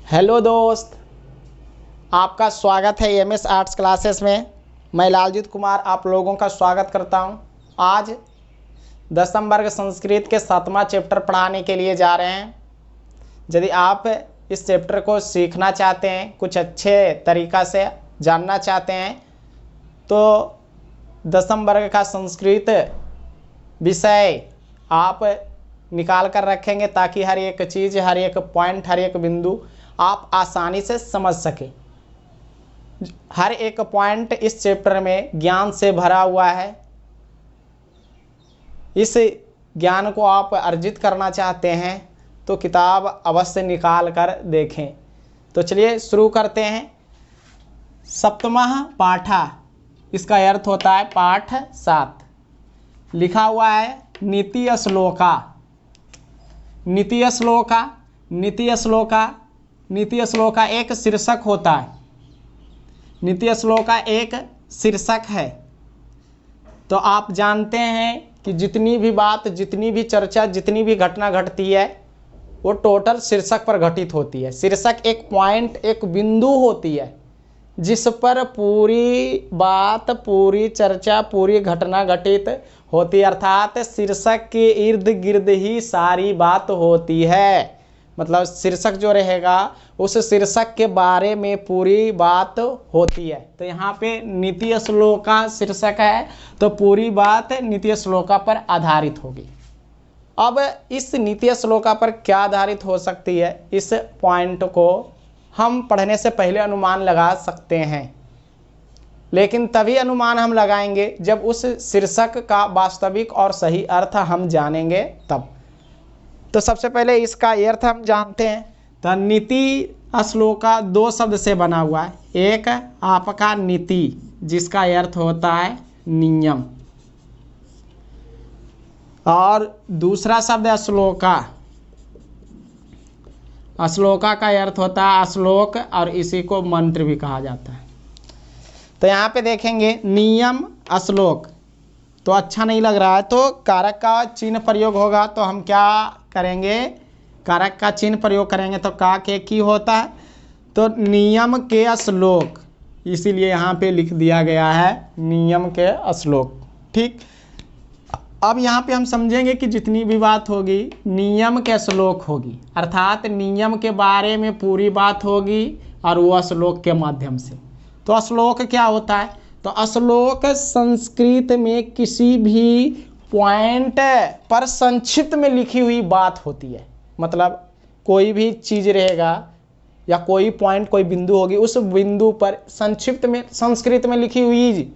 Hello दोस्त, आपका स्वागत है एमएस आर्ट्स क्लासेस में। मैं लालजीत कुमार आप लोगों का स्वागत करता हूं। आज 10वीं वर्ग संस्कृत के 7वां चैप्टर पढ़ाने के लिए जा रहे हैं। यदि आप इस चैप्टर को सीखना चाहते हैं, कुछ अच्छे तरीक़ा से जानना चाहते हैं, तो 10वीं वर्ग का संस्कृत विषय आप निकाल कर रखेंगे ताकि हर एक चीज़, हर एक पॉइंट, हर एक बिंदु आप आसानी से समझ सकें। हर एक पॉइंट इस चैप्टर में ज्ञान से भरा हुआ है। इस ज्ञान को आप अर्जित करना चाहते हैं तो किताब अवश्य निकाल कर देखें। तो चलिए शुरू करते हैं। सप्तमः पाठा, इसका अर्थ होता है पाठ 7। लिखा हुआ है नीति श्लोका। नीति श्लोका, नीति श्लोका, नीति श्लोका एक शीर्षक होता है। नीति श्लोका एक शीर्षक है। तो आप जानते हैं कि जितनी भी बात, जितनी भी चर्चा, जितनी भी घटना घटती है वो टोटल शीर्षक पर घटित होती है। शीर्षक एक पॉइंट, एक बिंदु होती है जिस पर पूरी बात, पूरी चर्चा, पूरी घटना घटित होती है। अर्थात शीर्षक के इर्द गिर्द ही सारी बात होती है। मतलब शीर्षक जो रहेगा उस शीर्षक के बारे में पूरी बात होती है। तो यहाँ पे नीति श्लोका शीर्षक है तो पूरी बात नीति श्लोका पर आधारित होगी। अब इस नीति श्लोका पर क्या आधारित हो सकती है, इस पॉइंट को हम पढ़ने से पहले अनुमान लगा सकते हैं, लेकिन तभी अनुमान हम लगाएंगे जब उस शीर्षक का वास्तविक और सही अर्थ हम जानेंगे तब। तो सबसे पहले इसका अर्थ हम जानते हैं। तो नीति श्लोका 2 शब्द से बना हुआ है। एक आपका नीति, जिसका अर्थ होता है नियम, और दूसरा शब्द श्लोका। श्लोका का अर्थ होता है श्लोक, और इसी को मंत्र भी कहा जाता है। तो यहाँ पे देखेंगे नियम श्लोक, तो अच्छा नहीं लग रहा है तो कारक का चिन्ह प्रयोग होगा। तो हम क्या करेंगे, कारक का चिन्ह प्रयोग करेंगे। तो का के की होता है, तो नियम के श्लोक, इसीलिए यहाँ पे लिख दिया गया है नियम के श्लोक। ठीक, अब यहाँ पे हम समझेंगे कि जितनी भी बात होगी नियम के श्लोक होगी, अर्थात नियम के बारे में पूरी बात होगी और वो श्लोक के माध्यम से। तो श्लोक क्या होता है, तो श्लोक संस्कृत में किसी भी पॉइंट पर संक्षिप्त में लिखी हुई बात होती है। मतलब कोई भी चीज़ रहेगा या कोई पॉइंट, कोई बिंदु होगी, उस बिंदु पर संक्षिप्त में संस्कृत में लिखी हुई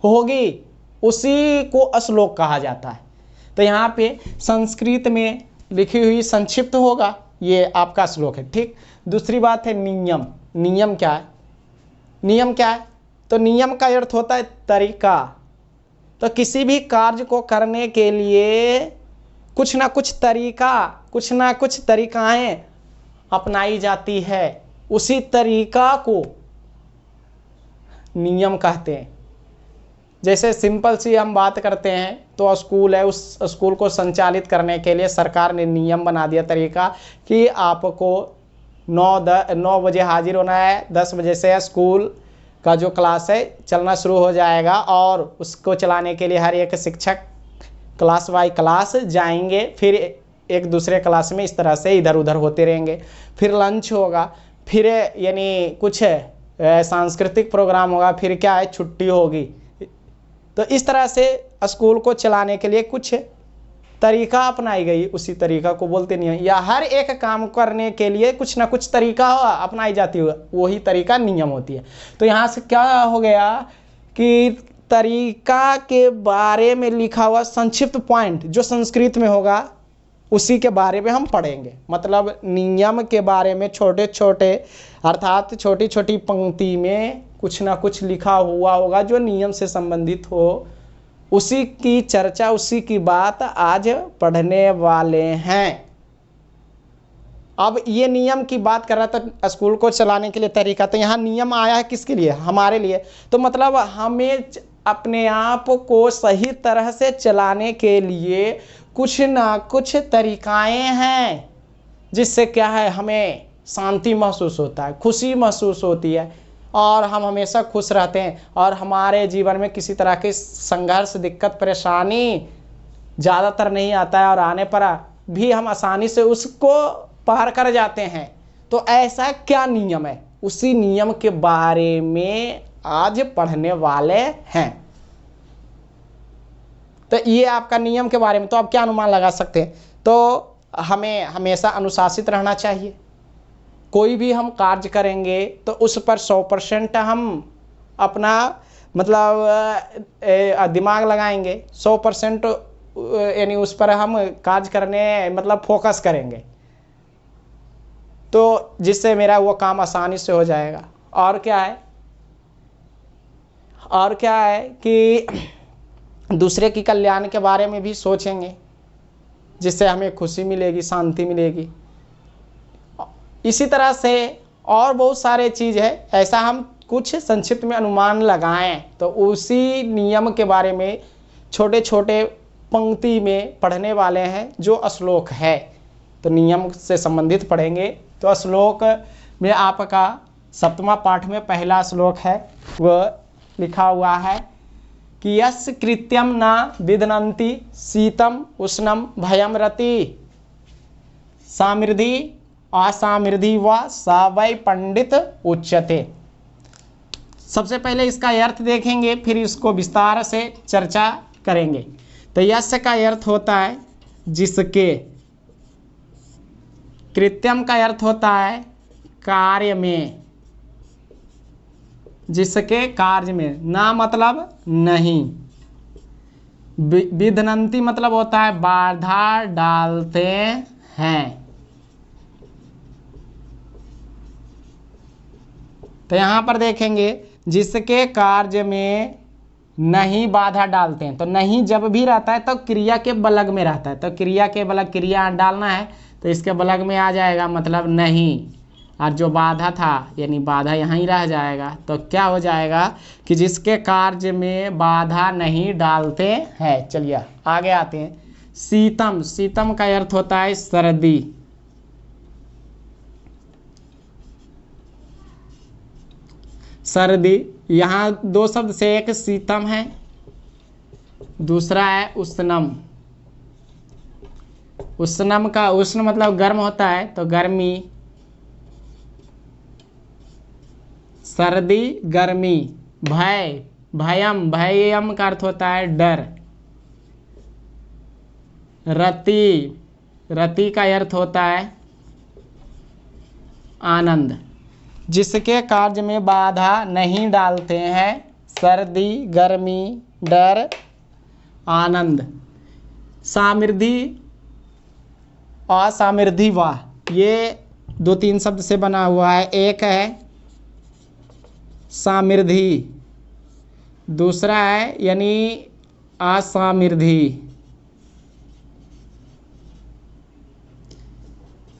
होगी, उसी को श्लोक कहा जाता है। तो यहाँ पे संस्कृत में लिखी हुई संक्षिप्त होगा, ये आपका श्लोक है। ठीक, दूसरी बात है नियम। नियम क्या है, नियम क्या है, तो नियम का अर्थ होता है तरीका। तो किसी भी कार्य को करने के लिए कुछ ना कुछ तरीका, कुछ ना कुछ तरीकाएं अपनाई जाती है, उसी तरीका को नियम कहते हैं। जैसे सिंपल सी हम बात करते हैं तो स्कूल है, उस स्कूल को संचालित करने के लिए सरकार ने नियम बना दिया, तरीका, कि आपको 9 बजे हाजिर होना है, 10 बजे से स्कूल का जो क्लास है चलना शुरू हो जाएगा, और उसको चलाने के लिए हर एक शिक्षक क्लास बाय क्लास जाएंगे, फिर एक दूसरे क्लास में इस तरह से इधर उधर होते रहेंगे। फिर लंच होगा, फिर यानी कुछ सांस्कृतिक प्रोग्राम होगा, फिर क्या है छुट्टी होगी। तो इस तरह से स्कूल को चलाने के लिए कुछ तरीका अपनाई गई, उसी तरीका को बोलते नहीं है। या हर एक काम करने के लिए कुछ ना कुछ तरीका अपनाई जाती है, वही तरीका नियम होती है। तो यहाँ से क्या हो गया कि तरीका के बारे में लिखा हुआ संक्षिप्त पॉइंट जो संस्कृत में होगा उसी के बारे में हम पढ़ेंगे। मतलब नियम के बारे में छोटे छोटे, अर्थात छोटी छोटी पंक्ति में कुछ ना कुछ लिखा हुआ होगा जो नियम से संबंधित हो, उसी की चर्चा, उसी की बात आज पढ़ने वाले हैं। अब ये नियम की बात कर रहा था, स्कूल को चलाने के लिए तरीका, तो यहाँ नियम आया है किसके लिए, हमारे लिए। तो मतलब हमें अपने आप को सही तरह से चलाने के लिए कुछ ना कुछ तरीकाएं हैं जिससे क्या है, हमें शांति महसूस होता है, खुशी महसूस होती है और हम हमेशा खुश रहते हैं और हमारे जीवन में किसी तरह के संघर्ष, दिक्कत, परेशानी ज़्यादातर नहीं आता है और आने पर भी हम आसानी से उसको पार कर जाते हैं। तो ऐसा क्या नियम है, उसी नियम के बारे में आज पढ़ने वाले हैं। तो ये आपका नियम के बारे में तो आप क्या अनुमान लगा सकते हैं। तो हमें हमेशा अनुशासित रहना चाहिए। कोई भी हम कार्य करेंगे तो उस पर 100% हम अपना मतलब दिमाग लगाएंगे, 100% यानी उस पर हम कार्य करने मतलब फोकस करेंगे, तो जिससे मेरा वो काम आसानी से हो जाएगा। और क्या है कि दूसरे की कल्याण के बारे में भी सोचेंगे, जिससे हमें खुशी मिलेगी, शांति मिलेगी। इसी तरह से और बहुत सारे चीज़ है, ऐसा हम कुछ संक्षिप्त में अनुमान लगाएं तो उसी नियम के बारे में छोटे छोटे पंक्ति में पढ़ने वाले हैं। जो श्लोक है तो नियम से संबंधित पढ़ेंगे। तो श्लोक में आपका 7वां पाठ में पहला श्लोक है, वह लिखा हुआ है कि यस्य कृत्यम न विदनन्ति शीतम उष्णम भयम रति सामृद्धि असामृद्धि व स वै पंडित उच्यते। सबसे पहले इसका अर्थ देखेंगे, फिर इसको विस्तार से चर्चा करेंगे। तो यस्य का अर्थ होता है जिसके, कृत्यम का अर्थ होता है कार्य में, जिसके कार्य में, ना मतलब नहीं, विदनन्ति मतलब होता है बाधा डालते हैं। तो यहाँ पर देखेंगे जिसके कार्य में नहीं बाधा डालते हैं। तो नहीं जब भी रहता है तो क्रिया के बलग में रहता है, तो क्रिया के बलग, क्रिया डालना है तो इसके बलग में आ जाएगा मतलब नहीं, और जो बाधा था यानी बाधा यहाँ ही रह जाएगा। तो क्या हो जाएगा कि जिसके कार्य में बाधा नहीं डालते हैं। चलिए आगे आते हैं। शीतम, शीतम का अर्थ होता है सर्दी। सर्दी, यहाँ दो शब्द से एक शीतम है, दूसरा है उष्णम। उष्णम का, उष्ण मतलब गर्म होता है तो गर्मी, सर्दी गर्मी। भय, भयम, भयम का अर्थ होता है डर। रति, रति का अर्थ होता है आनंद। जिसके कार्य में बाधा नहीं डालते हैं, सर्दी, गर्मी, डर, आनंद। सामृद्धि असामृद्धि वाह, ये 2-3 शब्द से बना हुआ है। एक है सामृद्धि, दूसरा है यानी असामृद्धि,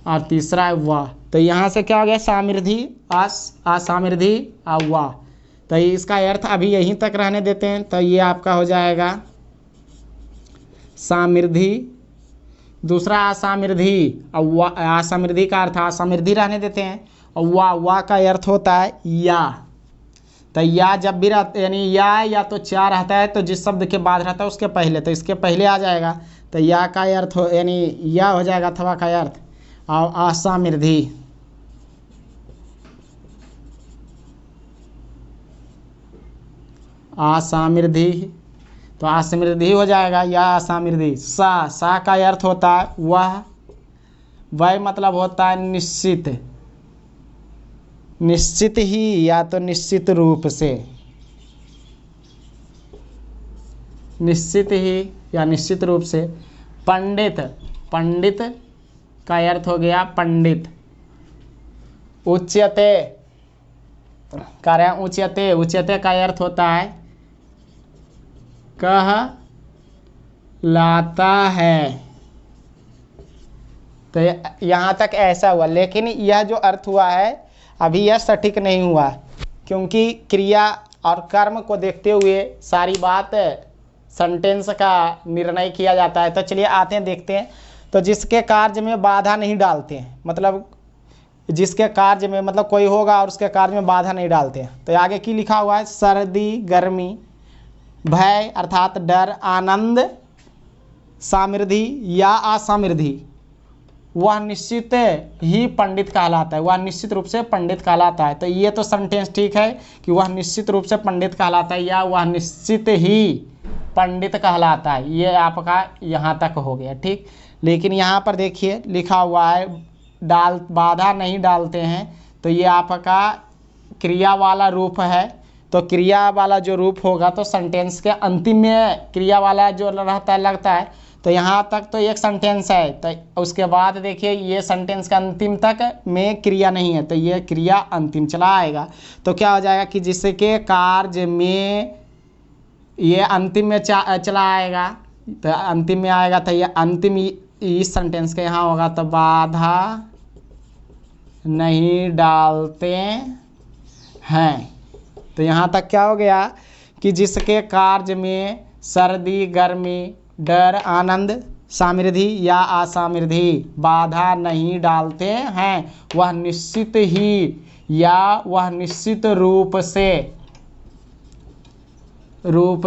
और तीसरा है वाह। तो यहाँ से क्या हो गया, सामृद्धि, असामृद्धि और वाह। तो इसका अर्थ अभी यहीं तक रहने देते हैं। तो ये आपका हो जाएगा सामृद्धि, दूसरा असामृद्धि, और असामृद्धि का अर्थ असामृद्धि रहने देते हैं। और वाह का अर्थ होता है या। तो या जब भी रहता यानी या तो चा रहता है तो जिस शब्द के बाद रहता है उसके पहले, तो इसके पहले आ जाएगा। तो या का अर्थ हो यानी या हो जाएगा अथवा का अर्थ। और असामृद्धि, असामृद्धि, तो असमृद्धि हो जाएगा या असामृद्धि। सा का अर्थ होता है वह मतलब होता है निश्चित, निश्चित ही या तो निश्चित रूप से, निश्चित ही या निश्चित रूप से। पंडित, पंडित का अर्थ हो गया पंडित। उच्यते, कार्य उच्यते, उच्यते का अर्थ होता है कह लाता है। तो यहाँ तक ऐसा हुआ, लेकिन यह जो अर्थ हुआ है अभी यह सटीक नहीं हुआ, क्योंकि क्रिया और कर्म को देखते हुए सारी बात सेंटेंस का निर्णय किया जाता है। तो चलिए आते हैं देखते हैं। तो जिसके कार्य में बाधा नहीं डालते हैं, मतलब जिसके कार्य में मतलब कोई होगा और उसके कार्य में बाधा नहीं डालते हैं। तो आगे की लिखा हुआ है, सर्दी, गर्मी, भय अर्थात डर, आनंद, समृद्धि या असमृद्धि, वह निश्चित ही पंडित कहलाता है। वह निश्चित रूप से पंडित कहलाता है। तो ये तो सेंटेंस ठीक है कि वह निश्चित रूप से पंडित कहलाता है या वह निश्चित ही पंडित कहलाता है, ये आपका यहाँ तक हो गया, ठीक। लेकिन यहाँ पर देखिए लिखा हुआ है बाधा नहीं डालते हैं, तो ये आपका क्रिया वाला रूप है। तो क्रिया वाला जो रूप होगा तो सेंटेंस के अंतिम में क्रिया वाला जो रहता है लगता है। तो यहाँ तक तो एक सेंटेंस है, तो उसके बाद देखिए ये सेंटेंस का अंतिम तक में क्रिया नहीं है, तो ये क्रिया अंतिम चला आएगा। तो क्या हो जाएगा कि जिसके कार्य में ये अंतिम में चला आएगा, तो अंतिम में आएगा, तो ये अंतिम इस सेंटेंस के यहाँ होगा, तो बाधा नहीं डालते हैं। तो यहाँ तक क्या हो गया कि जिसके कार्य में सर्दी, गर्मी, डर, आनंद, समृद्धि या असमृद्धि बाधा नहीं डालते हैं, वह निश्चित ही या वह निश्चित रूप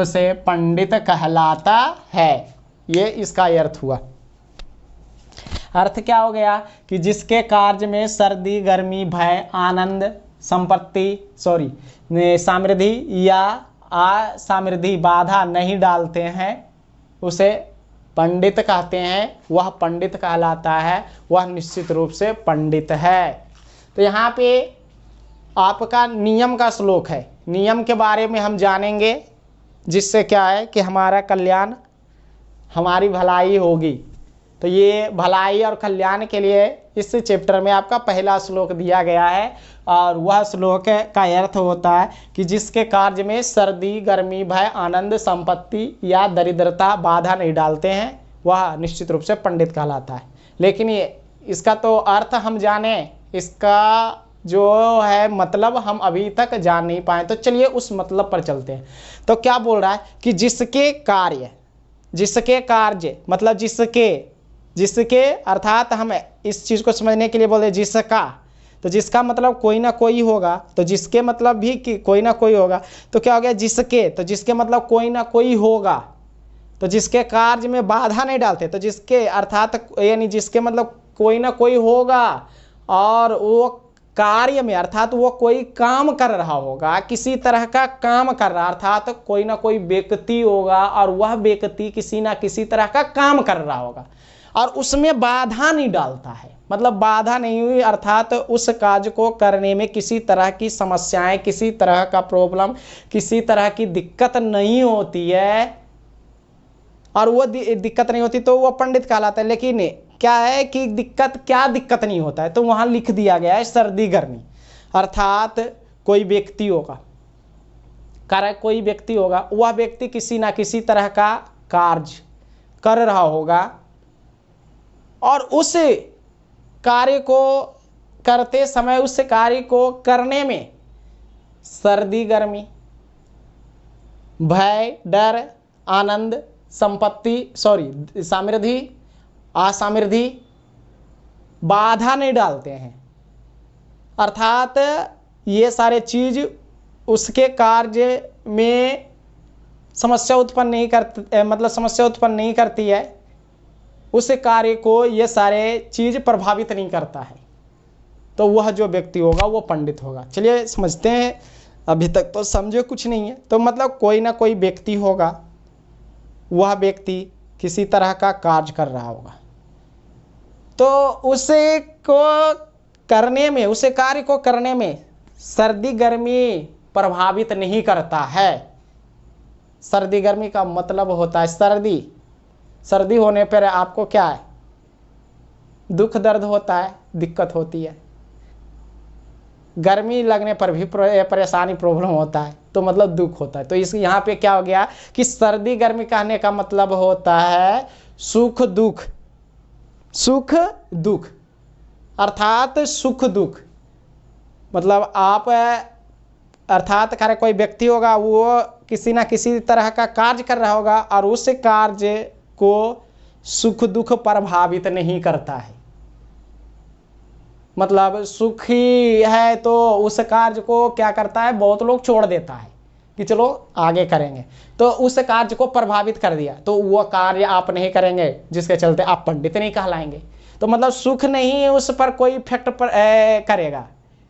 से पंडित कहलाता है। ये इसका अर्थ हुआ। अर्थ क्या हो गया कि जिसके कार्य में सर्दी, गर्मी, भय, आनंद, समृद्धि या असमृद्धि बाधा नहीं डालते हैं, उसे पंडित कहते हैं। वह पंडित कहलाता है, वह निश्चित रूप से पंडित है। तो यहाँ पे आपका नियम का श्लोक है। नियम के बारे में हम जानेंगे, जिससे क्या है कि हमारा कल्याण, हमारी भलाई होगी। तो ये भलाई और कल्याण के लिए इस चैप्टर में आपका पहला श्लोक दिया गया है, और वह श्लोक का अर्थ होता है कि जिसके कार्य में सर्दी, गर्मी, भय, आनंद, संपत्ति या दरिद्रता बाधा नहीं डालते हैं, वह निश्चित रूप से पंडित कहलाता है। लेकिन ये इसका तो अर्थ हम जाने, इसका जो है मतलब हम अभी तक जान नहीं पाए। तो चलिए उस मतलब पर चलते हैं। तो क्या बोल रहा है कि जिसके कार्य मतलब जिसके अर्थात हम इस चीज़ को समझने के लिए बोले जिसका, तो जिसका मतलब कोई ना कोई होगा, तो जिसके मतलब भी कि कोई ना कोई होगा। तो क्या हो गया जिसके, तो जिसके मतलब कोई ना कोई होगा, तो जिसके कार्य में बाधा नहीं डालते, तो जिसके अर्थात यानी जिसके मतलब कोई ना कोई होगा और वो कार्य में अर्थात वो कोई काम कर रहा होगा, किसी तरह का काम कर रहा, अर्थात कोई ना कोई व्यक्ति होगा और वह व्यक्ति किसी ना किसी तरह का काम कर रहा होगा और उसमें बाधा नहीं डालता है। मतलब बाधा नहीं हुई अर्थात उस कार्य को करने में किसी तरह की समस्याएं, किसी तरह का प्रॉब्लम, किसी तरह की दिक्कत नहीं होती है, और वो दिक्कत नहीं होती तो वो पंडित कहलाता है। लेकिन क्या है कि दिक्कत नहीं होता है, तो वहाँ लिख दिया गया है सर्दी, गर्मी, अर्थात कोई व्यक्ति होगा, वह व्यक्ति किसी ना किसी तरह का कार्य कर रहा होगा और उस कार्य को करते समय उस कार्य को करने में सर्दी, गर्मी, भय, डर, आनंद, समृद्धि, असमृद्धि बाधा नहीं डालते हैं। अर्थात ये सारे चीज उसके कार्य में समस्या उत्पन्न नहीं करती है, उस कार्य को ये सारे चीज प्रभावित नहीं करता है, तो वह जो व्यक्ति होगा वो पंडित होगा। चलिए समझते हैं, अभी तक तो समझे कुछ नहीं है। तो मतलब कोई ना कोई व्यक्ति होगा, वह व्यक्ति किसी तरह का कार्य कर रहा होगा, तो उस कार्य को करने में सर्दी, गर्मी प्रभावित नहीं करता है। सर्दी, गर्मी का मतलब होता है सर्दी होने पर आपको क्या है, दुख दर्द होता है, दिक्कत होती है। गर्मी लगने पर भी परेशानी, प्रॉब्लम होता है, तो मतलब दुख होता है। तो इस यहाँ पे क्या हो गया कि सर्दी, गर्मी कहने का मतलब होता है सुख दुख, अर्थात सुख दुख। मतलब आप अर्थात कोई व्यक्ति होगा, वो किसी ना किसी तरह का कार्य कर रहा होगा और उस कार्य को सुख दुख प्रभावित नहीं करता है। मतलब सुखी है तो उस कार्य को क्या करता है, बहुत लोग छोड़ देता है कि चलो आगे करेंगे, तो उस कार्य को प्रभावित कर दिया तो वो कार्य आप नहीं करेंगे, जिसके चलते आप पंडित नहीं कहलाएंगे। तो मतलब सुख नहीं उस पर कोई इफेक्ट करेगा,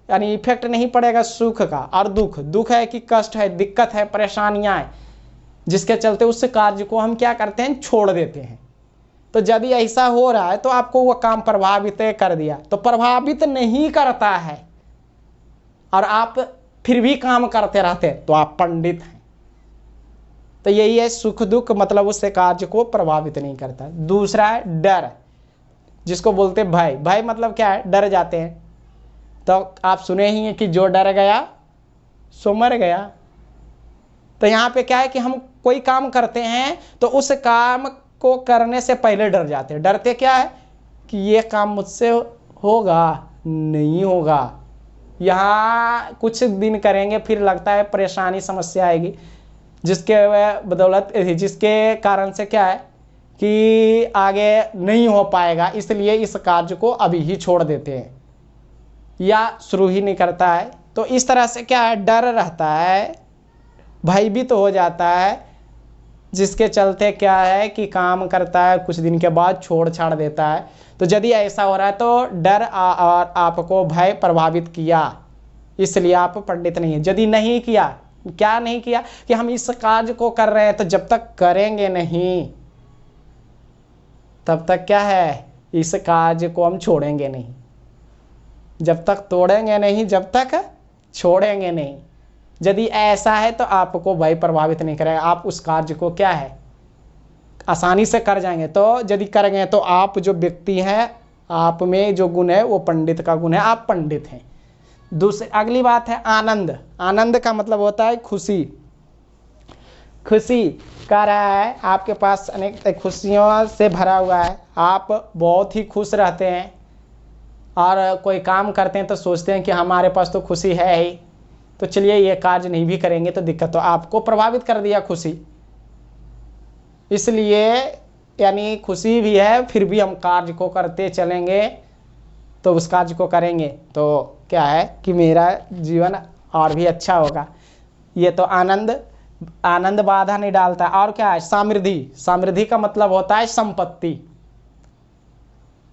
यानी इफेक्ट नहीं पड़ेगा सुख का। और दुख है कि कष्ट है, दिक्कत है, परेशानियां है, जिसके चलते उस कार्य को हम क्या करते हैं, छोड़ देते हैं। तो यदि ऐसा हो रहा है तो आपको वह काम प्रभावित कर दिया, तो प्रभावित नहीं करता है और आप फिर भी काम करते रहते हैं तो आप पंडित हैं। तो यही है सुख दुख, मतलब उससे कार्य को प्रभावित नहीं करता। दूसरा है डर, जिसको बोलते हैं भय। भय मतलब क्या है, डर जाते हैं। तो आप सुने ही हैं कि जो डर गया सो मर गया। तो यहाँ पे क्या है कि हम कोई काम करते हैं तो उस काम को करने से पहले डर जाते हैं। डरते क्या है कि ये काम मुझसे होगा नहीं होगा, यहाँ कुछ दिन करेंगे फिर लगता है परेशानी समस्या आएगी, जिसके बदौलत जिसके कारण से क्या है कि आगे नहीं हो पाएगा, इसलिए इस कार्य को अभी ही छोड़ देते हैं या शुरू ही नहीं करता है। तो इस तरह से क्या है, डर रहता है, भयभीत हो जाता है, जिसके चलते क्या है कि काम करता है कुछ दिन के बाद छोड़ छाड़ देता है। तो यदि ऐसा हो रहा है तो डर और आपको भय प्रभावित किया, इसलिए आप पंडित नहीं है। यदि नहीं किया, क्या नहीं किया कि हम इस कार्य को कर रहे हैं तो जब तक करेंगे नहीं तब तक क्या है, इस कार्य को हम छोड़ेंगे नहीं, जब तक तोड़ेंगे नहीं, जब तक छोड़ेंगे नहीं। यदि ऐसा है तो आपको भय प्रभावित नहीं करेगा, आप उस कार्य को क्या है आसानी से कर जाएंगे। तो यदि करेंगे तो आप जो व्यक्ति हैं, आप में जो गुण है वो पंडित का गुण है, आप पंडित हैं। दूसरी अगली बात है आनंद। आनंद का मतलब होता है खुशी। खुशी कह रहा है आपके पास अनेक खुशियों से भरा हुआ है, आप बहुत ही खुश रहते हैं और कोई काम करते हैं तो सोचते हैं कि हमारे पास तो खुशी है ही, तो चलिए ये कार्य नहीं भी करेंगे तो दिक्कत। तो आपको प्रभावित कर दिया खुशी, इसलिए यानी खुशी भी है फिर भी हम कार्य को करते चलेंगे, तो उस कार्य को करेंगे तो क्या है कि मेरा जीवन और भी अच्छा होगा। ये तो आनंद बाधा नहीं डालता। और क्या है, समृद्धि। समृद्धि का मतलब होता है संपत्ति।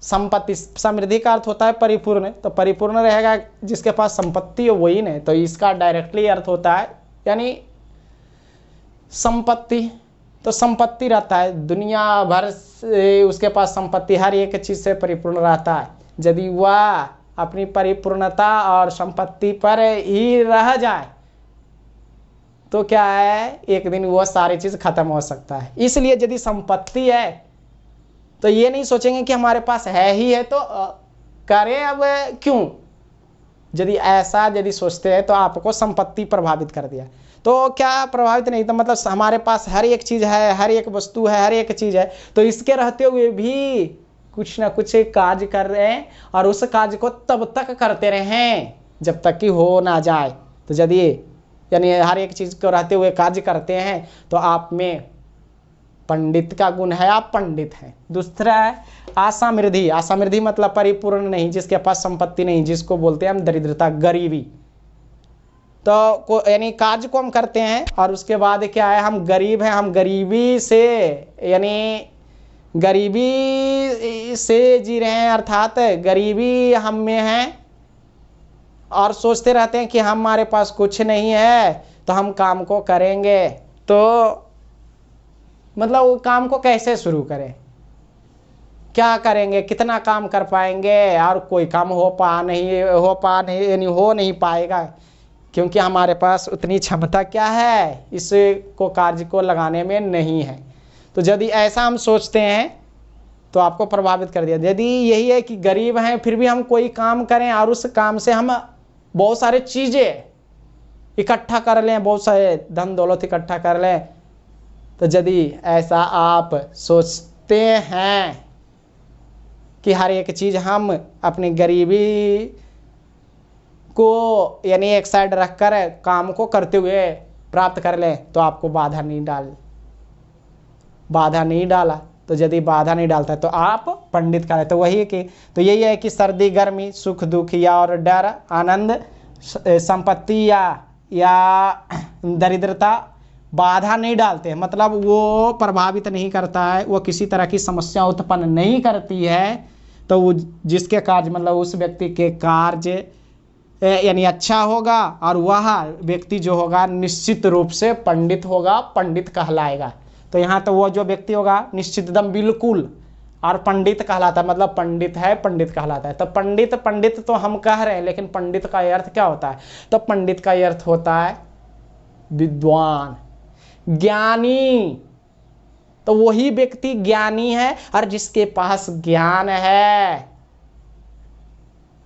संपत्ति, समृद्धि का अर्थ होता है परिपूर्ण। तो परिपूर्ण रहेगा जिसके पास संपत्ति हो वही नहीं, तो इसका डायरेक्टली अर्थ होता है यानी संपत्ति। तो संपत्ति रहता है, दुनिया भर से उसके पास संपत्ति, हर एक चीज से परिपूर्ण रहता है। यदि वह अपनी परिपूर्णता और संपत्ति पर ही रह जाए तो क्या है, एक दिन वह सारी चीज खत्म हो सकता है। इसलिए यदि संपत्ति है तो ये नहीं सोचेंगे कि हमारे पास है ही है तो करें अब क्यों। यदि ऐसा यदि सोचते हैं तो आपको संपत्ति प्रभावित कर दिया। तो क्या प्रभावित नहीं, तो मतलब हमारे पास हर एक चीज है, हर एक वस्तु है, हर एक चीज है, तो इसके रहते हुए भी कुछ ना कुछ कार्य कर रहे हैं और उस कार्य को तब तक करते रहें जब तक कि हो ना जाए। तो यदि यानी हर एक चीज को रहते हुए कार्य करते हैं तो आप में पंडित का गुण है, आप पंडित हैं। दूसरा है असमृद्धि। असमृद्धि मतलब परिपूर्ण नहीं, जिसके पास संपत्ति नहीं, जिसको बोलते हैं हम दरिद्रता, गरीबी। तो यानी कार्य को हम करते हैं और उसके बाद क्या है, हम गरीब हैं, हम गरीबी से यानी गरीबी से जी रहे हैं, अर्थात गरीबी हम में है और सोचते रहते हैं कि हमारे पास कुछ नहीं है तो हम काम को करेंगे। तो मतलब वो काम को कैसे शुरू करें, क्या करेंगे, कितना काम कर पाएंगे, और कोई काम हो नहीं पाएगा क्योंकि हमारे पास उतनी क्षमता क्या है, इस को कार्य को लगाने में नहीं है। तो यदि ऐसा हम सोचते हैं तो आपको प्रभावित कर दिया। यदि यही है कि गरीब हैं फिर भी हम कोई काम करें और उस काम से हम बहुत सारे चीज़ें इकट्ठा कर लें, बहुत सारे धन दौलत इकट्ठा कर लें, तो यदि ऐसा आप सोचते हैं कि हर एक चीज़ हम अपनी गरीबी को यानी एक साइड रखकर काम को करते हुए प्राप्त कर लें, तो आपको बाधा नहीं डाला। तो यदि बाधा नहीं डालता है तो आप पंडित कहलाते। तो वही कि तो यही है कि सर्दी गर्मी सुख दुख या और डर आनंद संपत्ति या दरिद्रता बाधा नहीं डालते, मतलब वो प्रभावित नहीं करता है, वो किसी तरह की समस्या उत्पन्न नहीं करती है। तो वो जिसके कार्य मतलब उस व्यक्ति के कार्य यानी अच्छा होगा और वह व्यक्ति जो होगा निश्चित रूप से पंडित होगा, पंडित कहलाएगा। तो यहाँ तो वो जो व्यक्ति होगा निश्चित दम बिल्कुल और पंडित कहलाता है, मतलब पंडित है पंडित कहलाता है। तो पंडित तो हम कह रहे हैं, लेकिन पंडित का अर्थ क्या होता है? तो पंडित का अर्थ होता है विद्वान, ज्ञानी। तो वही व्यक्ति ज्ञानी है और जिसके पास ज्ञान है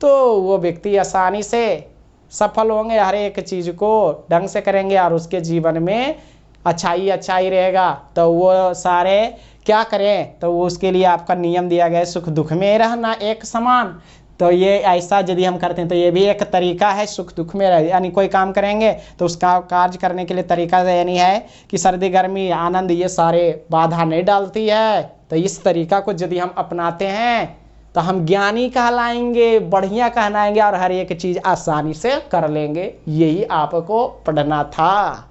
तो वो व्यक्ति आसानी से सफल होंगे, हर एक चीज़ को ढंग से करेंगे और उसके जीवन में अच्छाई रहेगा। तो वो सारे क्या करें? तो वो उसके लिए आपका नियम दिया गया है सुख दुख में रहना एक समान। तो ये ऐसा यदि हम करते हैं तो ये भी एक तरीका है सुख दुख में रह, यानी कोई काम करेंगे तो उसका कार्य करने के लिए तरीका यानी है कि सर्दी गर्मी आनंद ये सारे बाधा नहीं डालती है। तो इस तरीका को यदि हम अपनाते हैं तो हम ज्ञानी कहलाएंगे, बढ़िया कहलाएंगे और हर एक चीज़ आसानी से कर लेंगे। यही आपको पढ़ना था।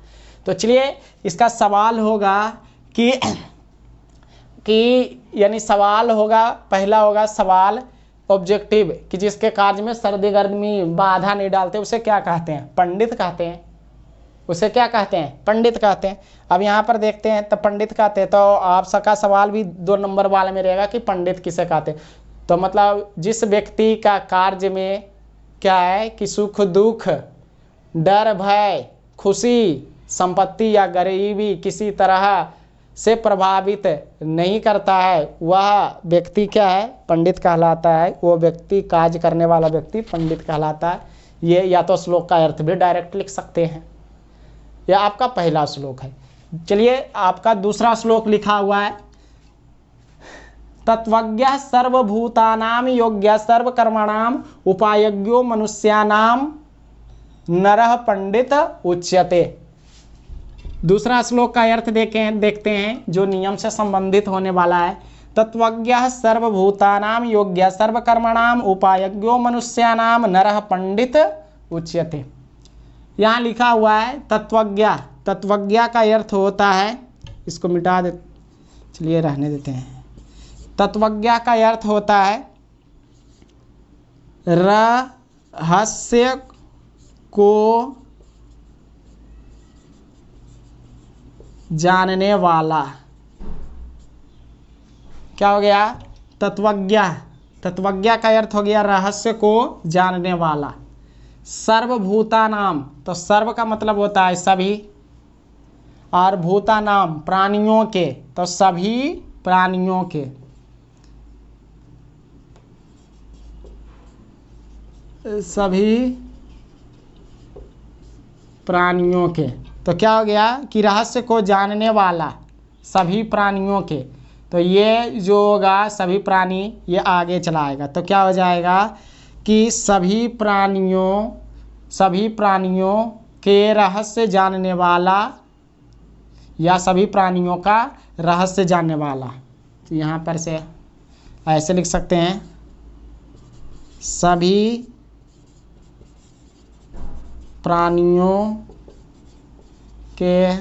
तो चलिए इसका सवाल होगा कि यानी सवाल होगा, पहला होगा सवाल ऑब्जेक्टिव कि जिसके कार्य में सर्दी गर्मी बाधा नहीं डालते उसे क्या कहते हैं? पंडित कहते हैं। उसे क्या कहते हैं? पंडित कहते हैं। अब यहाँ पर देखते हैं तो पंडित कहते हैं, तो आप सबका सवाल भी 2 नंबर वाले में रहेगा कि पंडित किसे कहते हैं। तो मतलब जिस व्यक्ति का कार्य में क्या है कि सुख दुख डर भय खुशी संपत्ति या गरीबी किसी तरह से प्रभावित नहीं करता है, वह व्यक्ति क्या है? पंडित कहलाता है। वो व्यक्ति कार्य करने वाला व्यक्ति पंडित कहलाता है। ये या तो श्लोक का अर्थ भी डायरेक्ट लिख सकते हैं। यह आपका पहला श्लोक है। चलिए आपका दूसरा श्लोक लिखा हुआ है, तत्वज्ञः सर्वभूतानां योग्यः सर्वकर्मणाम् उपायज्ञो मनुष्याणां नरः पंडित उच्यते। दूसरा श्लोक का अर्थ देखते हैं जो नियम से संबंधित होने वाला है। तत्वज्ञः सर्वभूतानां योग्यः सर्वकर्मणाम् उपायज्ञो मनुष्याणां नरः पंडित उच्यते। यहाँ लिखा हुआ है तत्वज्ञ। तत्वज्ञ का अर्थ होता है, इसको मिटा दे, चलिए रहने देते हैं। तत्वज्ञ का अर्थ होता है रहस्य को जानने वाला। क्या हो गया? तत्वज्ञ। तत्वज्ञ का अर्थ हो गया रहस्य को जानने वाला। सर्वभूतानाम, तो सर्व का मतलब होता है सभी, और भूतानाम प्राणियों के, तो सभी प्राणियों के। सभी प्राणियों के, तो क्या हो गया कि रहस्य को जानने वाला सभी प्राणियों के। तो ये जो होगा सभी प्राणी, ये आगे चला आएगा तो क्या हो जाएगा कि सभी प्राणियों के रहस्य जानने वाला या सभी प्राणियों का रहस्य जानने वाला। तो यहाँ पर से ऐसे लिख सकते हैं, सभी प्राणियों के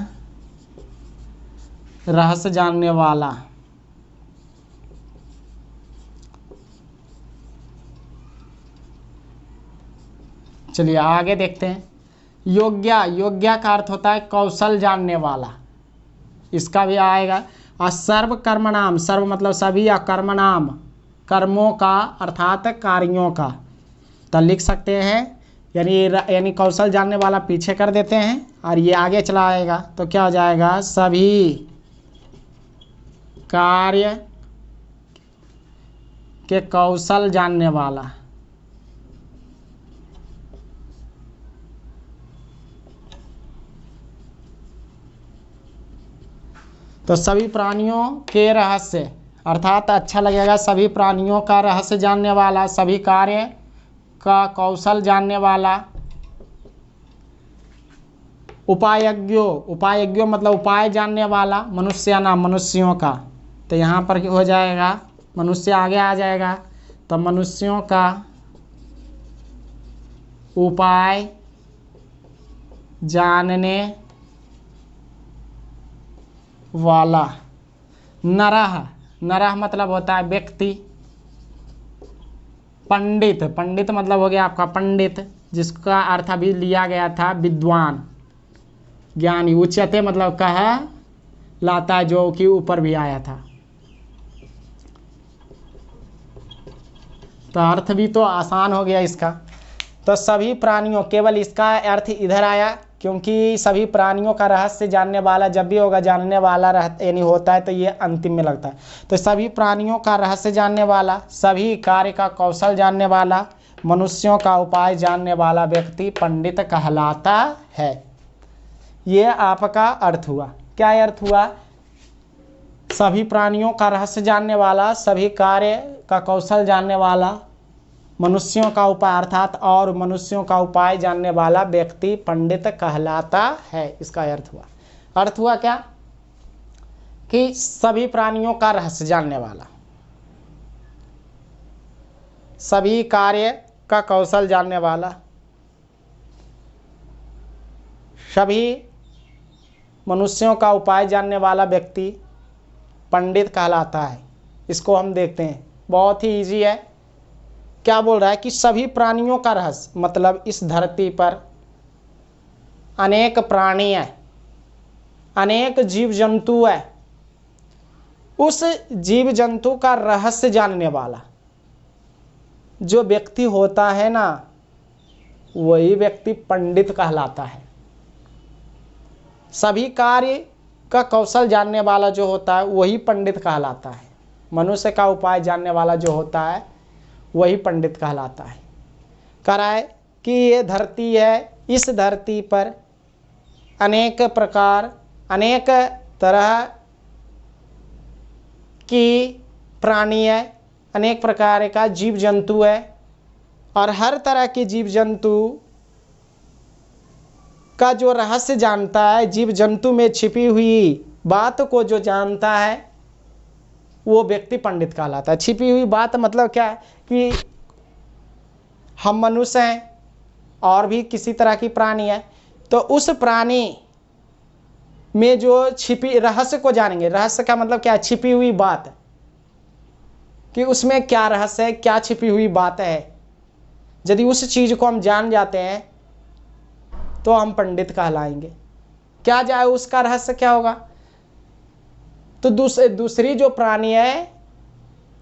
रहस्य जानने वाला। चलिए आगे देखते हैं। योग्य का अर्थ होता है कौशल जानने वाला, इसका भी आएगा। और सर्व कर्मणाम, सर्व मतलब सभी, या कर्मणाम कर्मों का अर्थात कार्यों का, तो लिख सकते हैं यानी कौशल जानने वाला पीछे कर देते हैं और ये आगे चला आएगा तो क्या हो जाएगा सभी कार्य के कौशल जानने वाला। तो सभी प्राणियों के रहस्य अर्थात अच्छा लगेगा, सभी प्राणियों का रहस्य जानने वाला, सभी कार्य का कौशल जानने वाला। उपायज्ञो मतलब उपाय जानने वाला, मनुष्यों का, तो यहाँ पर हो जाएगा मनुष्य आगे आ जाएगा, तो मनुष्यों का उपाय जानने वाला। नरह, नरह मतलब होता है व्यक्ति। पंडित, पंडित मतलब हो गया आपका पंडित, जिसका अर्थ अभी लिया गया था विद्वान ज्ञानी। उच्चते मतलब कह लाता, जो कि ऊपर भी आया था। तो अर्थ भी तो आसान हो गया इसका। तो सभी प्राणियों, केवल इसका अर्थ इधर आया क्योंकि सभी प्राणियों का रहस्य जानने वाला जब भी होगा, जानने वाला यानी होता है तो ये अंतिम में लगता है। तो सभी प्राणियों का रहस्य जानने वाला, सभी कार्य का कौशल जानने वाला, मनुष्यों का उपाय जानने वाला व्यक्ति पंडित कहलाता है। ये आपका अर्थ हुआ। क्या अर्थ हुआ? सभी प्राणियों का रहस्य जानने वाला, सभी कार्य का कौशल जानने वाला, मनुष्यों का उपाय अर्थात और मनुष्यों का उपाय जानने वाला व्यक्ति पंडित कहलाता है। इसका अर्थ हुआ। अर्थ हुआ क्या? कि सभी प्राणियों का रहस्य जानने वाला, सभी कार्य का कौशल जानने वाला, सभी मनुष्यों का उपाय जानने वाला व्यक्ति पंडित कहलाता है। इसको हम देखते हैं, बहुत ही इजी है। क्या बोल रहा है कि सभी प्राणियों का रहस्य, मतलब इस धरती पर अनेक प्राणी है, अनेक जीव जंतु है। उस जीव जंतु का रहस्य जानने वाला जो व्यक्ति होता है ना, वही व्यक्ति पंडित कहलाता है। सभी कार्य का कौशल जानने वाला जो होता है वही पंडित कहलाता है। मनुष्य का उपाय जानने वाला जो होता है वही पंडित कहलाता है। कह रहा है कि ये धरती है, इस धरती पर अनेक प्रकार, अनेक तरह की प्राणी है, अनेक प्रकार का जीव जंतु है, और हर तरह के जीव जंतु का जो रहस्य जानता है, जीव जंतु में छिपी हुई बात को जो जानता है, वो व्यक्ति पंडित कहलाता है। छिपी हुई बात मतलब क्या है कि हम मनुष्य हैं और भी किसी तरह की प्राणी है, तो उस प्राणी में जो छिपी रहस्य को जानेंगे। रहस्य का मतलब क्या है? छिपी हुई बात, कि उसमें क्या रहस्य है, क्या छिपी हुई बात है। यदि उस चीज को हम जान जाते हैं तो हम पंडित कहलाएंगे। क्या जाए उसका रहस्य क्या होगा? तो दूसरी जो प्राणी है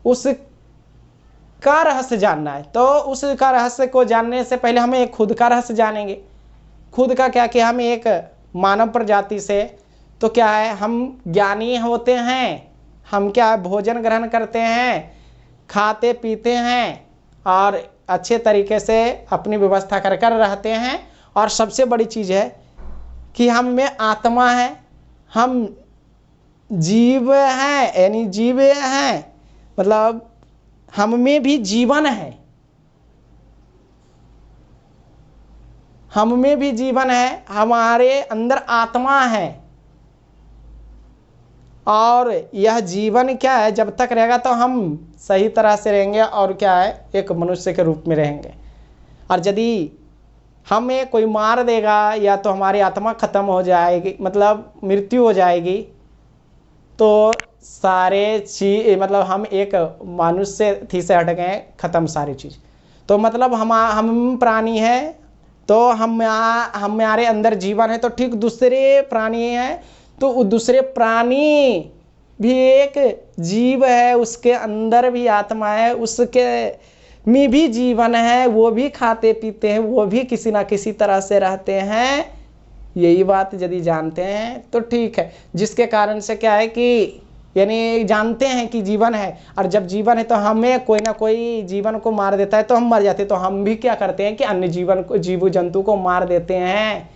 उसका रहस्य जानना है, तो उसका रहस्य को जानने से पहले हमें एक खुद का रहस्य जानेंगे। खुद का क्या कि हम एक मानव प्रजाति से तो क्या है, हम ज्ञानी होते हैं। हम क्या है, भोजन ग्रहण करते हैं, खाते पीते हैं और अच्छे तरीके से अपनी व्यवस्था कर कर रहते हैं। और सबसे बड़ी चीज़ है कि हम में आत्मा है, हम जीव हैं, यानी जीव हैं, मतलब हम में भी जीवन है, हम में भी जीवन है, हमारे अंदर आत्मा है। और यह जीवन क्या है, जब तक रहेगा तो हम सही तरह से रहेंगे और क्या है, एक मनुष्य के रूप में रहेंगे। और यदि हमें कोई मार देगा या तो हमारी आत्मा खत्म हो जाएगी, मतलब मृत्यु हो जाएगी, तो सारे चीज मतलब हम एक मनुष्य थी से हट गए, खत्म सारी चीज़। तो मतलब हम प्राणी हैं, तो हमारे अंदर जीवन है, तो ठीक दूसरे प्राणी हैं, तो दूसरे प्राणी भी एक जीव है, उसके अंदर भी आत्मा है, उसके में भी जीवन है, वो भी खाते पीते हैं, वो भी किसी ना किसी तरह से रहते हैं। यही बात यदि जानते हैं तो ठीक है, जिसके कारण से क्या है कि यानी जानते हैं कि जीवन है, और जब जीवन है तो हमें कोई ना कोई जीवन को मार देता है तो हम मर जाते हैं। तो हम भी क्या करते हैं कि अन्य जीवन को, जीव जंतु को मार देते हैं,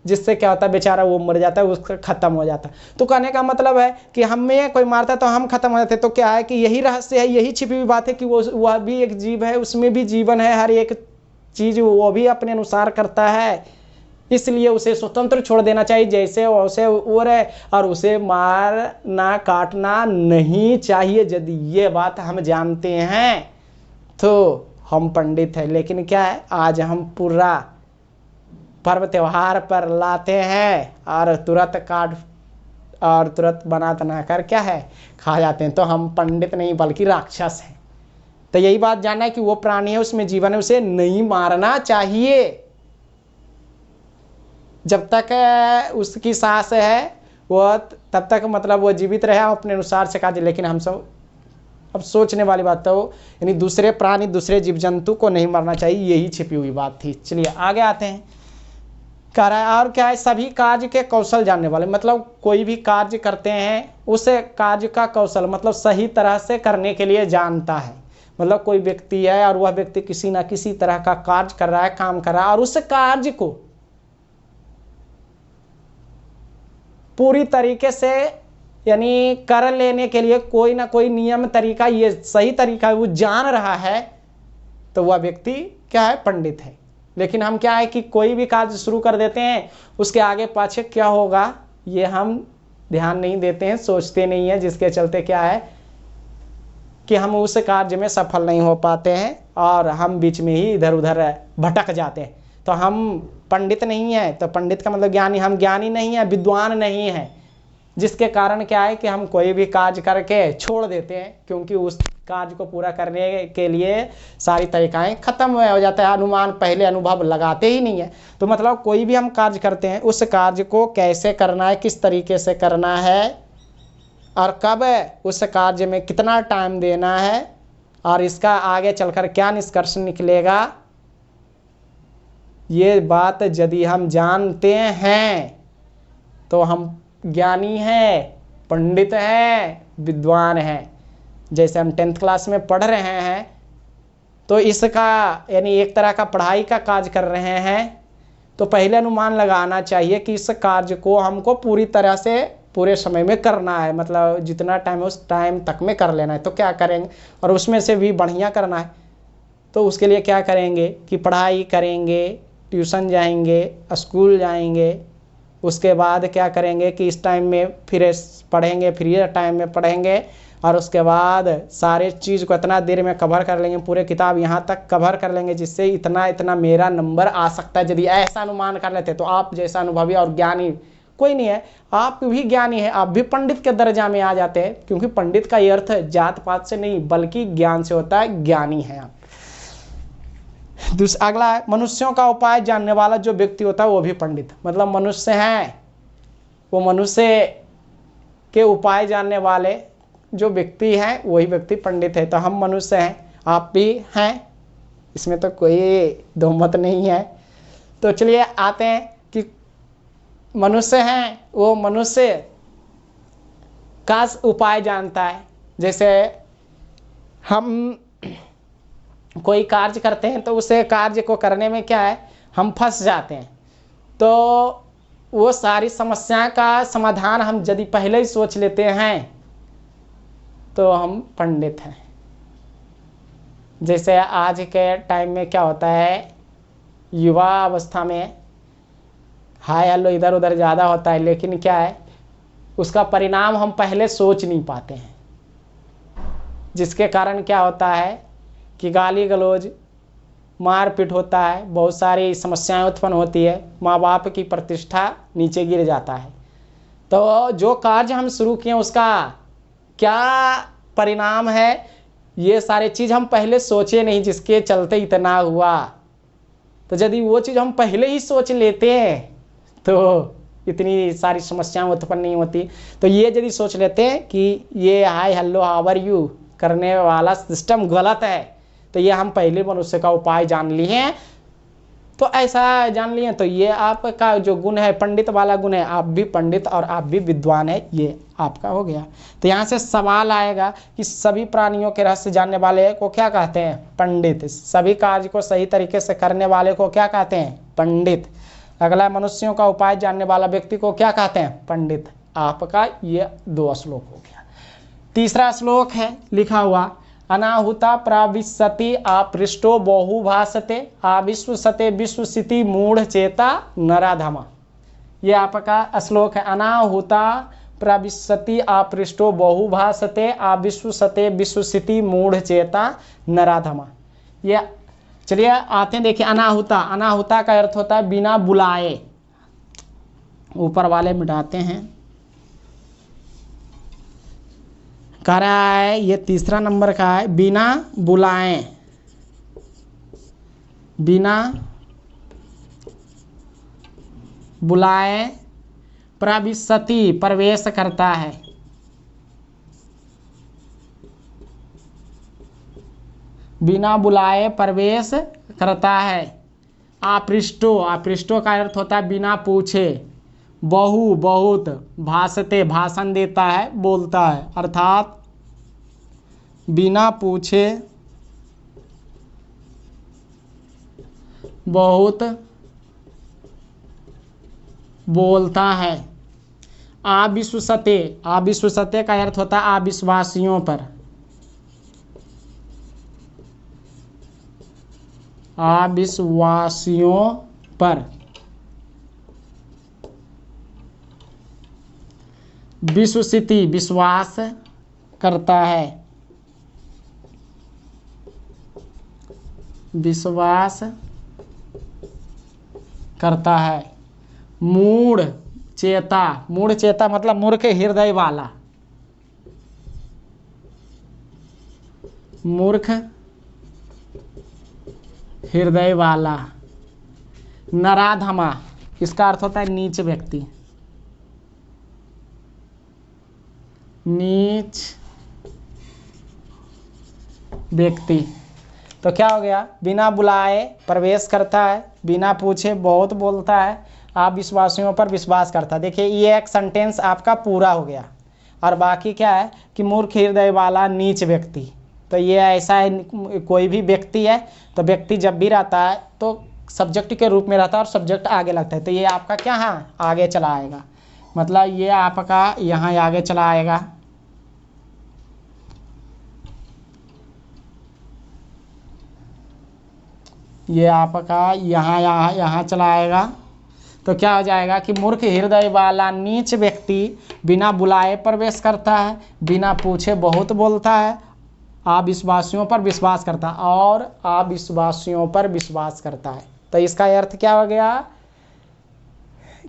जिससे क्या होता है, बेचारा वो मर जाता है, उसका खत्म हो जाता है। तो कहने का मतलब है कि हमें कोई मारता है तो हम खत्म हो जाते हैं। तो क्या है कि यही रहस्य है, यही छिपी हुई बात है कि वह भी एक जीव है, उसमें भी जीवन है, हर एक चीज वो भी अपने अनुसार करता है। इसलिए उसे स्वतंत्र छोड़ देना चाहिए, जैसे वैसे वो रहे, और उसे मारना काटना नहीं चाहिए। यदि ये बात हम जानते हैं तो हम पंडित हैं। लेकिन क्या है, आज हम पूरा पर्व त्योहार पर लाते हैं और तुरंत काट और तुरंत बना तना कर क्या है खा जाते हैं। तो हम पंडित नहीं बल्कि राक्षस हैं। तो यही बात जानना है कि वो प्राणी है, उसमें जीवन है, उसे नहीं मारना चाहिए। जब तक उसकी सांस है वो तब तक मतलब वो जीवित रहे अपने अनुसार से काज। लेकिन हम सब अब सोचने वाली बात तो यानी दूसरे प्राणी दूसरे जीव जंतु को नहीं मारना चाहिए, यही छिपी हुई बात थी। चलिए आगे आते हैं। कह रहा है और क्या है, सभी कार्य के कौशल जानने वाले, मतलब कोई भी कार्य करते हैं उस कार्य का कौशल मतलब सही तरह से करने के लिए जानता है। मतलब कोई व्यक्ति है और वह व्यक्ति किसी ना किसी तरह का कार्य कर रहा है, काम कर रहा है, और उस कार्य को पूरी तरीके से यानी कर लेने के लिए कोई ना कोई नियम तरीका, ये सही तरीका वो जान रहा है, तो वह व्यक्ति क्या है, पंडित है। लेकिन हम क्या है कि कोई भी कार्य शुरू कर देते हैं, उसके आगे पाछे क्या होगा ये हम ध्यान नहीं देते हैं, सोचते नहीं है, जिसके चलते क्या है कि हम उस कार्य में सफल नहीं हो पाते हैं और हम बीच में ही इधर उधर भटक जाते हैं। तो हम पंडित नहीं है। तो पंडित का मतलब ज्ञानी, हम ज्ञानी नहीं है, विद्वान नहीं है, जिसके कारण क्या है कि हम कोई भी कार्य करके छोड़ देते हैं, क्योंकि उस कार्य को पूरा करने के लिए सारी तरीकाएं खत्म हो जाता है, अनुमान पहले अनुभव लगाते ही नहीं है। तो मतलब कोई भी हम कार्य करते हैं, उस कार्य को कैसे करना है, किस तरीके से करना है और कब उस कार्य में कितना टाइम देना है और इसका आगे चलकर क्या निष्कर्ष निकलेगा, ये बात यदि हम जानते हैं तो हम ज्ञानी हैं, पंडित हैं, विद्वान हैं। जैसे हम 10th क्लास में पढ़ रहे हैं तो इसका यानी एक तरह का पढ़ाई का कार्य कर रहे हैं, तो पहले अनुमान लगाना चाहिए कि इस कार्य को हमको पूरी तरह से पूरे समय में करना है, मतलब जितना टाइम है उस टाइम तक में कर लेना है। तो क्या करेंगे, और उसमें से भी बढ़िया करना है, तो उसके लिए क्या करेंगे कि पढ़ाई करेंगे, ट्यूशन जाएंगे, स्कूल जाएंगे, उसके बाद क्या करेंगे कि इस टाइम में फिर पढ़ेंगे, फिर ये टाइम में पढ़ेंगे, और उसके बाद सारे चीज़ को इतना देर में कवर कर लेंगे, पूरे किताब यहाँ तक कवर कर लेंगे जिससे इतना इतना मेरा नंबर आ सकता है। यदि ऐसा अनुमान कर लेते तो आप जैसा अनुभवी और ज्ञानी कोई नहीं है, आप भी ज्ञानी है, आप भी पंडित के दर्जा में आ जाते हैं, क्योंकि पंडित का ये अर्थ जात पात से नहीं बल्कि ज्ञान से होता है, ज्ञानी है आप। अगला है, मनुष्यों का उपाय जानने वाला जो व्यक्ति होता है वो भी पंडित, मतलब मनुष्य हैं वो मनुष्य के उपाय जानने वाले जो व्यक्ति हैं वही व्यक्ति पंडित है। तो हम मनुष्य हैं, आप भी हैं, इसमें तो कोई दो मत नहीं है। तो चलिए आते हैं कि मनुष्य हैं वो मनुष्य का उपाय जानता है। जैसे हम कोई कार्य करते हैं तो उसे कार्य को करने में क्या है हम फंस जाते हैं, तो वो सारी समस्या का समाधान हम यदि पहले ही सोच लेते हैं तो हम पंडित हैं। जैसे आज के टाइम में क्या होता है, युवा अवस्था में हाय हेलो इधर उधर ज़्यादा होता है, लेकिन क्या है उसका परिणाम हम पहले सोच नहीं पाते हैं, जिसके कारण क्या होता है कि गाली गलौज मारपीट होता है, बहुत सारी समस्याएं उत्पन्न होती है, माँ बाप की प्रतिष्ठा नीचे गिर जाता है। तो जो कार्य हम शुरू किए उसका क्या परिणाम है, ये सारे चीज़ हम पहले सोचे नहीं, जिसके चलते इतना हुआ। तो यदि वो चीज़ हम पहले ही सोच लेते हैं तो इतनी सारी समस्याएं उत्पन्न नहीं होती। तो ये यदि सोच लेते हैं कि ये hi hello how are you करने वाला सिस्टम गलत है, तो ये हम पहले मनुष्य का उपाय जान लिए हैं, तो ऐसा जान लिए तो ये आपका जो गुण है पंडित वाला गुण है, आप भी पंडित और आप भी विद्वान है, ये आपका हो गया। तो यहाँ से सवाल आएगा कि सभी प्राणियों के रहस्य जानने वाले को क्या कहते हैं, पंडित। सभी कार्य को सही तरीके से करने वाले को क्या कहते हैं, पंडित। अगला मनुष्यों का उपाय जानने वाला व्यक्ति को क्या कहते हैं, पंडित। आपका ये 2 श्लोक हो गया। तीसरा श्लोक है लिखा हुआ, अनाहुता प्राविशति आपृष्टो बहु भासते आविश्वसते विश्वसिति मूढ़ चेता नराधमा। ये आपका श्लोक है। अनाहुता प्रविशति आपृष्टो बहु भासते आविश्वसते विश्वसिति मूढ़ चेता नराधमा। ये चलिए आते हैं, देखिए अनाहुता। अनाहुता का अर्थ होता है बिना बुलाए। ऊपर वाले मिटाते हैं। कह रहा है ये तीसरा नंबर का है, बिना बुलाए, बिना बुलाए प्रविशति प्रवेश करता है, बिना बुलाए प्रवेश करता है। आपृष्टो, आपृष्टो का अर्थ होता है बिना पूछे, बहु बहुत, भाषते भाषण देता है, बोलता है, अर्थात बिना पूछे बहुत बोलता है। आविश्वसते, आविश्वसते का अर्थ होता है अविश्वासियों पर, अविश्वासियों पर। विश्वसिति विश्वास करता है, विश्वास करता है। मूढ़ चेता, मूढ़ चेता मतलब मूर्ख हृदय वाला, मूर्ख हृदय वाला। नराधमा, इसका अर्थ होता है नीच व्यक्ति, नीच व्यक्ति। तो क्या हो गया, बिना बुलाए प्रवेश करता है, बिना पूछे बहुत बोलता है, आप विश्वासियों पर विश्वास करता है। देखिए ये एक सेंटेंस आपका पूरा हो गया। और बाकी क्या है कि मूर्ख हृदय वाला नीच व्यक्ति। तो ये ऐसा है, कोई भी व्यक्ति है तो व्यक्ति जब भी रहता है तो सब्जेक्ट के रूप में रहता है और सब्जेक्ट आगे लगता है। तो ये आपका क्या है, आगे चला आएगा, मतलब ये आपका यहाँ आगे चला आएगा। ये आपका यहाँ चला आएगा। तो क्या हो जाएगा कि मूर्ख हृदय वाला नीच व्यक्ति बिना बुलाए प्रवेश करता है, बिना पूछे बहुत बोलता है, अविश्वासियों पर विश्वास करता है और अविश्वासियों पर विश्वास करता है। तो इसका अर्थ क्या हो गया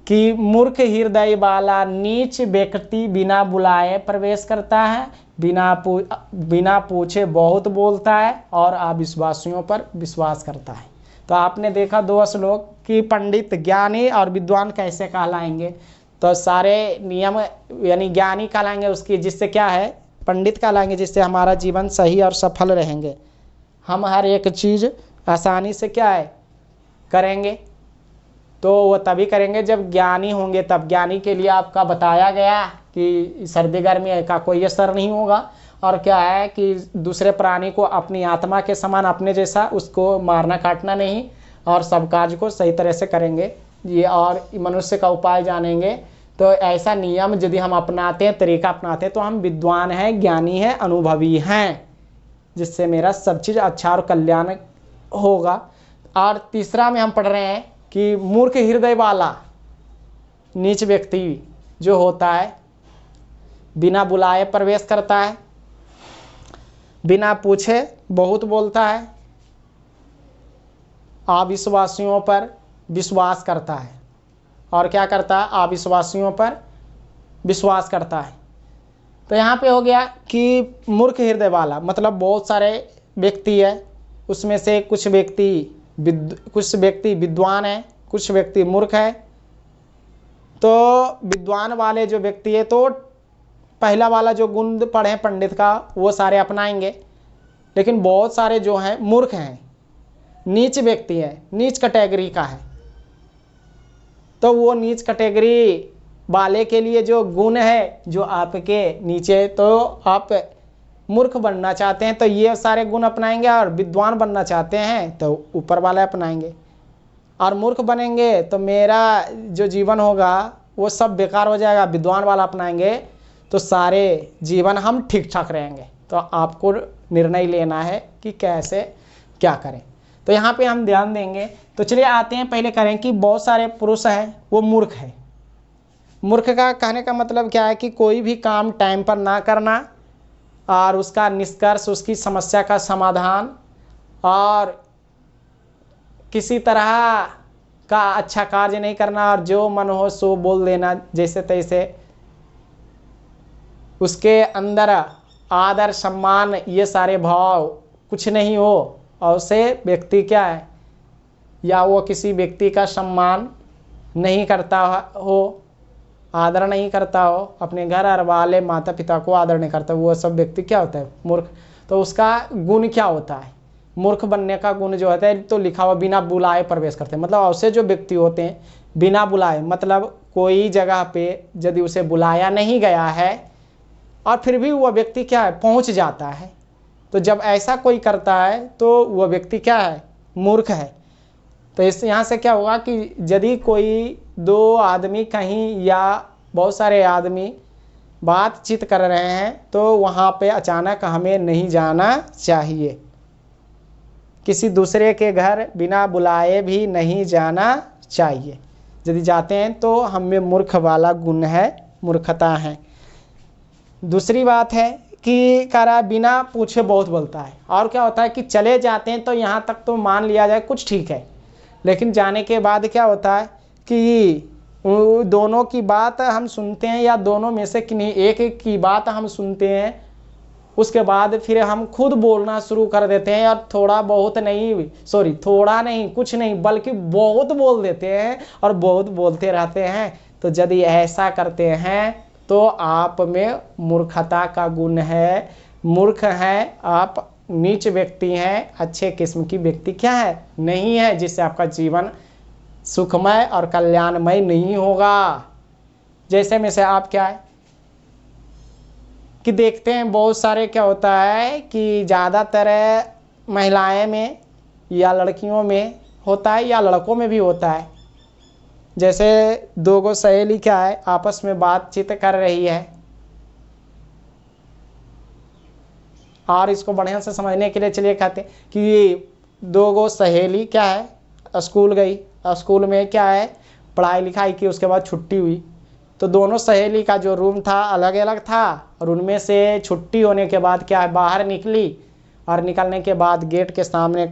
कि मूर्ख हृदय वाला नीच व्यक्ति बिना बुलाए प्रवेश करता है, बिना पूछे बहुत बोलता है और अविश्वासियों पर विश्वास करता है। तो आपने देखा दो श्लोक कि पंडित, ज्ञानी और विद्वान कैसे कहलाएंगे। तो सारे नियम यानी ज्ञानी कहलाएंगे उसकी, जिससे क्या है, पंडित कहलाएंगे जिससे हमारा जीवन सही और सफल रहेंगे। हम हर एक चीज़ आसानी से क्या है करेंगे, तो वो तभी करेंगे जब ज्ञानी होंगे। तब ज्ञानी के लिए आपका बताया गया कि सर्दी गर्मी का कोई असर नहीं होगा, और क्या है कि दूसरे प्राणी को अपनी आत्मा के समान अपने जैसा उसको मारना काटना नहीं, और सब कार्य को सही तरह से करेंगे ये, और मनुष्य का उपाय जानेंगे। तो ऐसा नियम यदि हम अपनाते हैं, तरीका अपनाते हैं, तो हम विद्वान हैं, ज्ञानी हैं, अनुभवी हैं, जिससे मेरा सब चीज़ अच्छा और कल्याण होगा। और तीसरा में हम पढ़ रहे हैं कि मूर्ख हृदय वाला नीच व्यक्ति जो होता है बिना बुलाए प्रवेश करता है, बिना पूछे बहुत बोलता है, अविश्वासियों पर विश्वास करता है, और क्या करता है, अविश्वासियों पर विश्वास करता है। तो यहाँ पे हो गया कि मूर्ख हृदय वाला मतलब बहुत सारे व्यक्ति है, उसमें से कुछ व्यक्ति विद्वान है, कुछ व्यक्ति मूर्ख है। तो विद्वान वाले जो व्यक्ति है तो पहला वाला जो गुण पढ़े पंडित का वो सारे अपनाएंगे, लेकिन बहुत सारे जो हैं मूर्ख हैं, नीच व्यक्ति है, नीच कैटेगरी का है। तो वो नीच कैटेगरी वाले के लिए जो गुण है जो आपके नीचे, तो आप मूर्ख बनना चाहते हैं तो ये सारे गुण अपनाएंगे, और विद्वान बनना चाहते हैं तो ऊपर वाला अपनाएंगे। और मूर्ख बनेंगे तो मेरा जो जीवन होगा वो सब बेकार हो जाएगा। विद्वान वाला अपनाएंगे तो सारे जीवन हम ठीक ठाक रहेंगे। तो आपको निर्णय लेना है कि कैसे क्या करें। तो यहाँ पे हम ध्यान देंगे। तो चलिए आते हैं, पहले करें कि बहुत सारे पुरुष हैं वो मूर्ख है। मूर्ख का कहने का मतलब क्या है कि कोई भी काम टाइम पर ना करना और उसका निष्कर्ष, उसकी समस्या का समाधान और किसी तरह का अच्छा कार्य नहीं करना और जो मन हो सो बोल देना जैसे तैसे। उसके अंदर आदर सम्मान ये सारे भाव कुछ नहीं हो और उसे व्यक्ति क्या है, या वो किसी व्यक्ति का सम्मान नहीं करता हो, आदर नहीं करता हो, अपने घर और वाले माता पिता को आदर नहीं करता, वो सब व्यक्ति क्या होता है, मूर्ख। तो उसका गुण क्या होता है, मूर्ख बनने का गुण जो होता है तो लिखा हुआ बिना बुलाए प्रवेश करते हैं। मतलब ऐसे जो व्यक्ति होते हैं बिना बुलाए, मतलब कोई जगह पे यदि उसे बुलाया नहीं गया है और फिर भी वह व्यक्ति क्या है, पहुंच जाता है। तो जब ऐसा कोई करता है तो वह व्यक्ति क्या है, मूर्ख है। तो इस यहाँ से क्या होगा कि यदि कोई दो आदमी कहीं या बहुत सारे आदमी बातचीत कर रहे हैं तो वहाँ पे अचानक हमें नहीं जाना चाहिए। किसी दूसरे के घर बिना बुलाए भी नहीं जाना चाहिए। यदि जाते हैं तो हमें मूर्ख वाला गुण है, मूर्खता है। दूसरी बात है कि करा बिना पूछे बहुत बोलता है। और क्या होता है कि चले जाते हैं तो यहाँ तक तो मान लिया जाए कुछ ठीक है, लेकिन जाने के बाद क्या होता है कि दोनों की बात हम सुनते हैं या दोनों में से किन्हीं एक की बात हम सुनते हैं, उसके बाद फिर हम खुद बोलना शुरू कर देते हैं और थोड़ा नहीं कुछ नहीं बल्कि बहुत बोल देते हैं और बहुत बोलते रहते हैं। तो यदि ऐसा करते हैं तो आप में मूर्खता का गुण है, मूर्ख हैं आप, नीच व्यक्ति हैं, अच्छे किस्म की व्यक्ति क्या है, नहीं है, जिससे आपका जीवन सुखमय और कल्याणमय नहीं होगा। जैसे में से आप क्या है कि देखते हैं बहुत सारे क्या होता है कि ज़्यादातर महिलाएं में या लड़कियों में होता है या लड़कों में भी होता है। जैसे दो गो सहेली क्या है आपस में बातचीत कर रही है और इसको बढ़िया से समझने के लिए चलिए कहते हैं कि दो गो सहेली क्या है स्कूल गई, स्कूल में क्या है पढ़ाई लिखाई की, उसके बाद छुट्टी हुई। तो दोनों सहेली का जो रूम था अलग अलग था और उनमें से छुट्टी होने के बाद क्या है बाहर निकली और निकलने के बाद गेट के सामने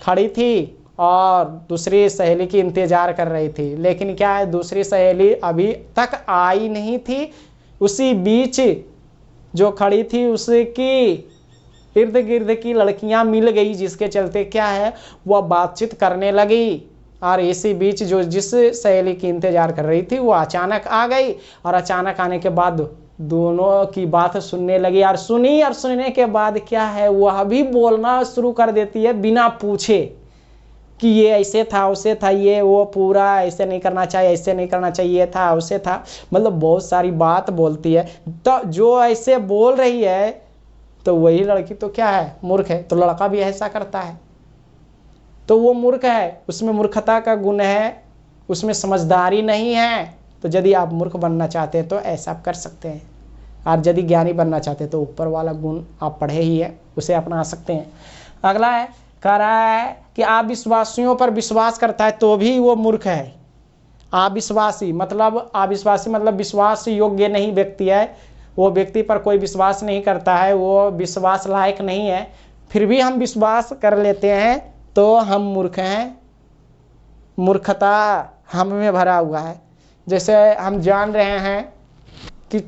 खड़ी थी और दूसरी सहेली की इंतज़ार कर रही थी। लेकिन क्या है दूसरी सहेली अभी तक आई नहीं थी। उसी बीच जो खड़ी थी उसकी इर्द गिर्द की लड़कियां मिल गई, जिसके चलते क्या है वह बातचीत करने लगी। और इसी बीच जो जिस सहेली की इंतजार कर रही थी वो अचानक आ गई और अचानक आने के बाद दोनों की बात सुनने लगी और सुनने के बाद क्या है वह भी बोलना शुरू कर देती है बिना पूछे कि ये ऐसे था उसे था, ये वो पूरा ऐसे नहीं करना चाहिए, ऐसे नहीं करना चाहिए था, उसे था, मतलब बहुत सारी बात बोलती है। तो जो ऐसे बोल रही है तो वही लड़की तो क्या है मूर्ख है। तो लड़का भी ऐसा करता है तो वो मूर्ख है, उसमें मूर्खता का गुण है, उसमें समझदारी नहीं है। तो यदि आप मूर्ख बनना चाहते हैं तो ऐसा आप कर सकते हैं। और यदि ज्ञानी बनना चाहते हैं तो ऊपर वाला गुण आप पढ़े ही है उसे अपना सकते हैं। अगला है कह रहा है कि अविश्वासियों पर विश्वास करता है तो भी वो मूर्ख है। अविश्वासी मतलब विश्वास योग्य नहीं व्यक्ति है, वो व्यक्ति पर कोई विश्वास नहीं करता है, वो विश्वास लायक नहीं है, फिर भी हम विश्वास कर लेते हैं तो हम मूर्ख हैं। मूर्खता हम में भरा हुआ है। जैसे हम जान रहे हैं कि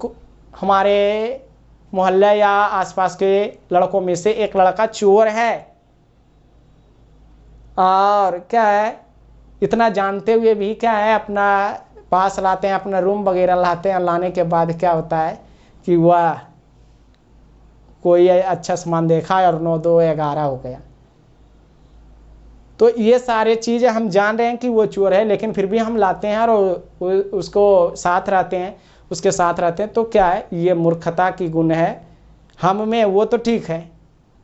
हमारे मोहल्ले या आसपास के लड़कों में से एक लड़का चोर है और क्या है इतना जानते हुए भी क्या है अपना पास लाते हैं, अपना रूम वगैरह लाते हैं। लाने के बाद क्या होता है कि वह कोई अच्छा सामान देखा और 9 2 11 हो गया। तो ये सारे चीज़ें हम जान रहे हैं कि वो चोर है, लेकिन फिर भी हम लाते हैं और उसको साथ रहते हैं, उसके साथ रहते हैं। तो क्या है ये मूर्खता की गुण है हम में। वो तो ठीक है,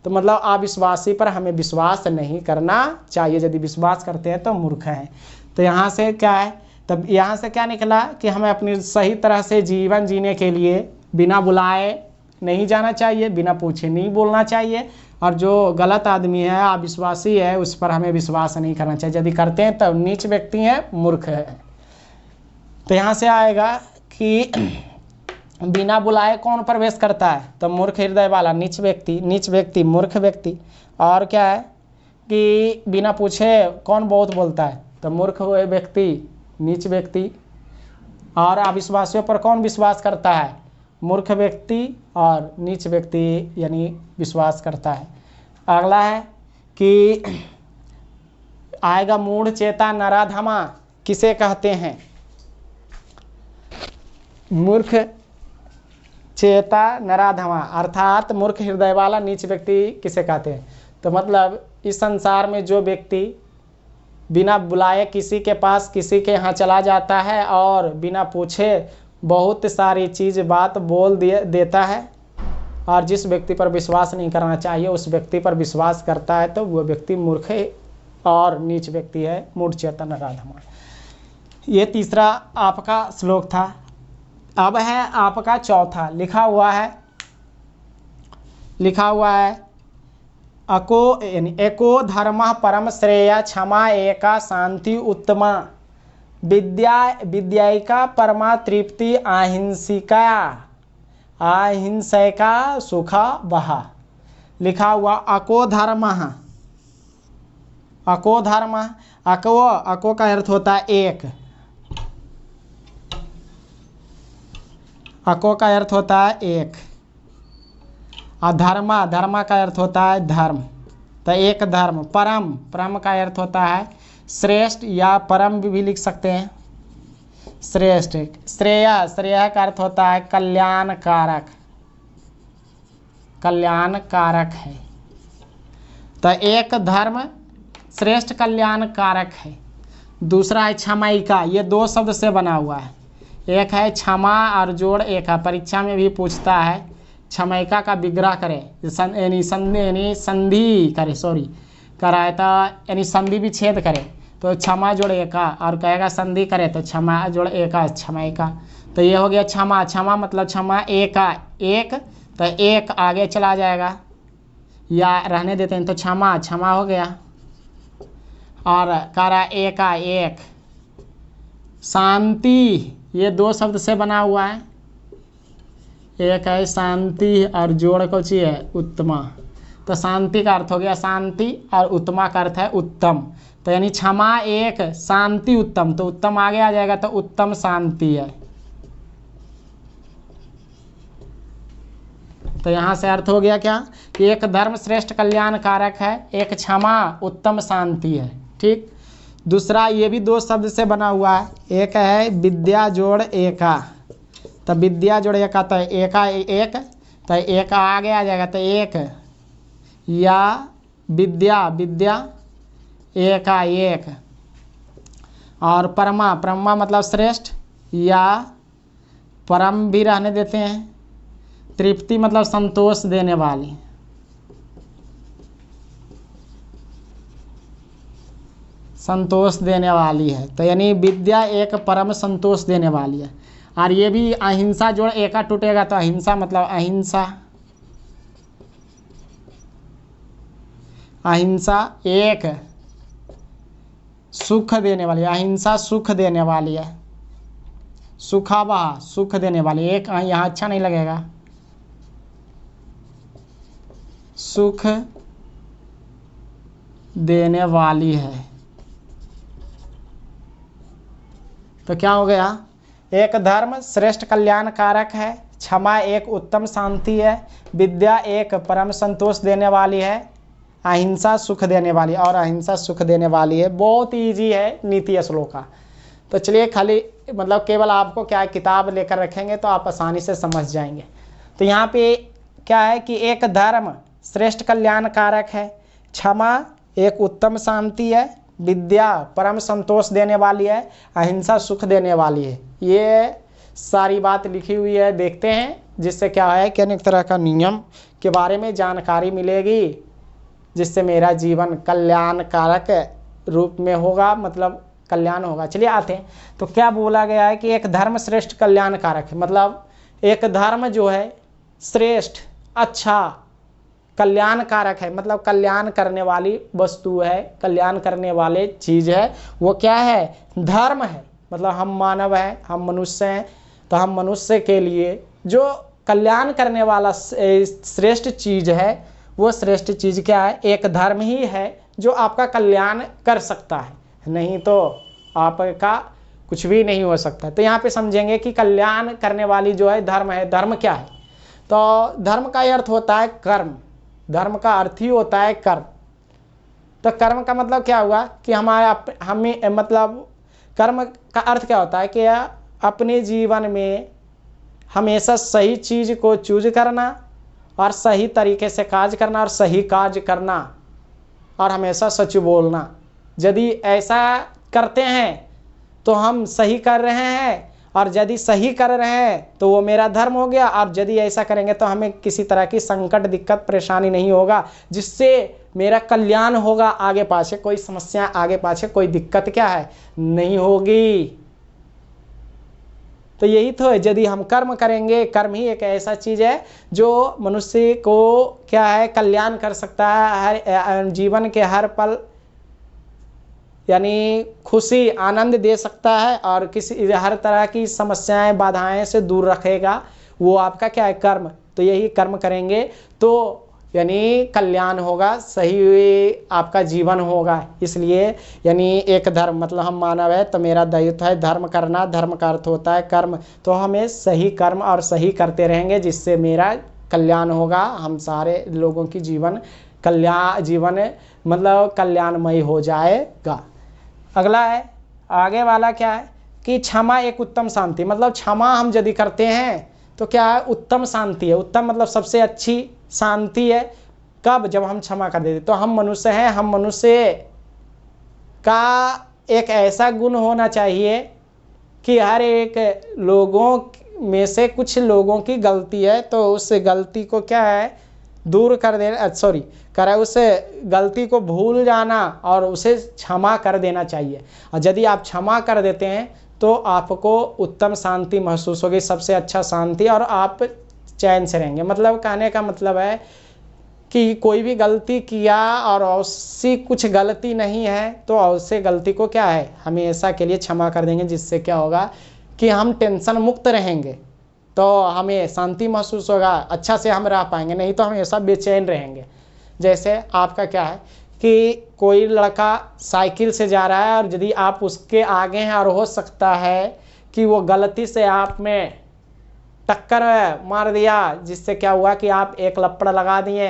तो मतलब अविश्वासी पर हमें विश्वास नहीं करना चाहिए। यदि विश्वास करते हैं तो मूर्ख हैं। तो यहाँ से क्या है, तब यहाँ से क्या निकला कि हमें अपनी सही तरह से जीवन जीने के लिए बिना बुलाए नहीं जाना चाहिए, बिना पूछे नहीं बोलना चाहिए, और जो गलत आदमी है, अविश्वासी है, उस पर हमें विश्वास नहीं करना चाहिए। यदि करते हैं तब नीच व्यक्ति है, मूर्ख है। तो यहाँ से आएगा कि बिना बुलाए कौन प्रवेश करता है? तो मूर्ख हृदय वाला, नीच व्यक्ति, मूर्ख व्यक्ति। और क्या है कि बिना पूछे कौन बहुत बोलता है? तो मूर्ख व्यक्ति, नीच व्यक्ति। और अविश्वासियों पर कौन विश्वास करता है? मूर्ख व्यक्ति और नीच व्यक्ति, यानी विश्वास करता है। अगला है कि आएगा मूढ़ चेता नराधमा किसे कहते हैं? मूर्ख चेता नराधमा अर्थात मूर्ख हृदय वाला नीच व्यक्ति किसे कहते हैं? तो मतलब इस संसार में जो व्यक्ति बिना बुलाए किसी के पास, किसी के यहाँ चला जाता है और बिना पूछे बहुत सारी चीज़ बात बोल देता है, और जिस व्यक्ति पर विश्वास नहीं करना चाहिए उस व्यक्ति पर विश्वास करता है, तो वो व्यक्ति मूर्ख और नीच व्यक्ति है, मूढ़ चेता नराधमा। ये तीसरा आपका श्लोक था। अब है आपका चौथा। लिखा हुआ है एको धर्म परम श्रेय क्षमा एका शांति उत्तमा विद्यायिका परमा तृप्ति अहिंसैका सुख बहा। लिखा हुआ अको धर्म। अको का अर्थ होता है एक। अको का अर्थ होता है एक, और धर्मा का अर्थ होता है धर्म। तो एक धर्म। परम का अर्थ होता है श्रेष्ठ, या परम भी लिख सकते हैं, श्रेष्ठ। श्रेय का अर्थ होता है कल्याणकारक है। तो एक धर्म श्रेष्ठ कल्याणकारक है। दूसरा है क्षमायिका, ये दो शब्द से बना हुआ है। एक है क्षमा और जोड़ एक है, परीक्षा में भी पूछता है। क्षमायिका का विग्रह करे, यानी संधि करे, कराए तो यानी संधि विच्छेद करे तो क्षमा जोड़ एका, और कहेगा संधि करे तो क्षमा जोड़ एका, क्षमायिका। तो ये हो गया क्षमा मतलब क्षमा एका, एक। तो एक आगे चला जाएगा या रहने देते हैं तो क्षमा हो गया, और करा एका एक। शांति ये दो शब्द से बना हुआ है। एक है शांति और जोड़ को चाहिए उत्तमा। तो शांति का अर्थ हो गया शांति, और उत्तमा का अर्थ है उत्तम। तो यानी क्षमा एक, शांति उत्तम। तो उत्तम आगे आ जाएगा तो उत्तम शांति है। तो यहाँ से अर्थ हो गया क्या कि एक धर्म श्रेष्ठ कल्याणकारक है, एक क्षमा उत्तम शांति है। ठीक। दूसरा ये भी दो शब्द से बना हुआ है। एक है विद्या जोड़ एका। तो विद्या जोड़ एका तो एका एक, तो एक आगे आ जाएगा तो एक, या विद्या एका एक। और परमा मतलब श्रेष्ठ, या परम भी रहने देते हैं। तृप्ति मतलब संतोष देने वाली। संतोष देने वाली है। तो यानी विद्या एक परम संतोष देने वाली है। और ये भी अहिंसा जोड़ एका टूटेगा तो अहिंसा मतलब अहिंसा एक, सुख देने वाली। अहिंसा सुख देने वाली है। सुखावह सुख देने वाली। एक यहाँ अच्छा नहीं लगेगा, सुख देने वाली है। तो क्या हो गया? एक धर्म श्रेष्ठ कल्याणकारक है, क्षमा एक उत्तम शांति है, विद्या एक परम संतोष देने वाली है, अहिंसा सुख देने वाली, और अहिंसा सुख देने वाली है। बहुत ईजी है नीति श्लोक का। तो चलिए खाली मतलब केवल आपको क्या है किताब लेकर रखेंगे तो आप आसानी से समझ जाएंगे। तो यहाँ पे क्या है कि एक धर्म श्रेष्ठ कल्याणकारक है, क्षमा एक उत्तम शांति है, विद्या परम संतोष देने वाली है, अहिंसा सुख देने वाली है। ये सारी बात लिखी हुई है, देखते हैं जिससे क्या है कि अनेक तरह का नियम के बारे में जानकारी मिलेगी, जिससे मेरा जीवन कल्याणकारक रूप में होगा, मतलब कल्याण होगा। चलिए आते हैं। तो क्या बोला गया है कि एक धर्म श्रेष्ठ कल्याणकारक है, मतलब एक धर्म जो है श्रेष्ठ, अच्छा, कल्याणकारक है, मतलब कल्याण करने वाली वस्तु है, कल्याण करने वाले चीज़ है, वो क्या है? धर्म है। मतलब हम मानव हैं, हम मनुष्य हैं, तो हम मनुष्य के लिए जो कल्याण करने वाला श्रेष्ठ चीज़ है, वो श्रेष्ठ चीज़ क्या है? एक धर्म ही है जो आपका कल्याण कर सकता है, नहीं तो आपका कुछ भी नहीं हो सकता। तो यहाँ पे समझेंगे कि कल्याण करने वाली जो है धर्म है। धर्म क्या है? तो धर्म का अर्थ होता है कर्म, धर्म का अर्थ ही होता है कर्म। तो कर्म का मतलब क्या हुआ कि हमें मतलब कर्म का अर्थ क्या होता है कि अपने जीवन में हमेशा सही चीज़ को चूज करना और सही तरीके से कार्य करना और सही कार्य करना और हमेशा सच बोलना। यदि ऐसा करते हैं तो हम सही कर रहे हैं, और यदि सही कर रहे हैं तो वो मेरा धर्म हो गया। और यदि ऐसा करेंगे तो हमें किसी तरह की संकट, दिक्कत, परेशानी नहीं होगा, जिससे मेरा कल्याण होगा। आगे पाछे कोई समस्या, आगे पाछे कोई दिक्कत क्या है? नहीं होगी। तो यही तो है, यदि हम कर्म करेंगे, कर्म ही एक ऐसा चीज़ है जो मनुष्य को क्या है? कल्याण कर सकता है, हर जीवन के हर पल यानी खुशी, आनंद दे सकता है, और किसी हर तरह की समस्याएं, बाधाएं से दूर रखेगा। वो आपका क्या है? कर्म। तो यही कर्म करेंगे तो यानी कल्याण होगा, सही आपका जीवन होगा। इसलिए यानी एक धर्म, मतलब हम मानव है तो मेरा दायित्व है धर्म करना। धर्म का अर्थ होता है कर्म। तो हमें सही कर्म और सही करते रहेंगे, जिससे मेरा कल्याण होगा, हम सारे लोगों की जीवन मतलब कल्याणमय हो जाएगा। अगला है, आगे वाला क्या है कि क्षमा एक उत्तम शांति। मतलब क्षमा हम यदि करते हैं तो क्या है? उत्तम शांति है। उत्तम मतलब सबसे अच्छी शांति है। कब? जब हम क्षमा कर देते। तो हम मनुष्य हैं, हम मनुष्य का एक ऐसा गुण होना चाहिए कि हर एक लोगों में से कुछ लोगों की गलती है, तो उस गलती को क्या है? दूर कर देना, उस गलती को भूल जाना और उसे क्षमा कर देना चाहिए। और यदि आप क्षमा कर देते हैं तो आपको उत्तम शांति महसूस होगी, सबसे अच्छा शांति, और आप चैन से रहेंगे। मतलब कहने का मतलब है कि कोई भी गलती किया और उससे कुछ गलती नहीं है तो उससे गलती को क्या है? हमेशा के लिए क्षमा कर देंगे, जिससे क्या होगा कि हम टेंशन मुक्त रहेंगे, तो हमें शांति महसूस होगा, अच्छा से हम रह पाएंगे। नहीं तो हमेशा बेचैन रहेंगे। जैसे आपका क्या है कि कोई लड़का साइकिल से जा रहा है और यदि आप उसके आगे हैं और हो सकता है कि वो गलती से आप में टक्कर मार दिया, जिससे क्या हुआ कि आप एक लपड़ लगा दिए।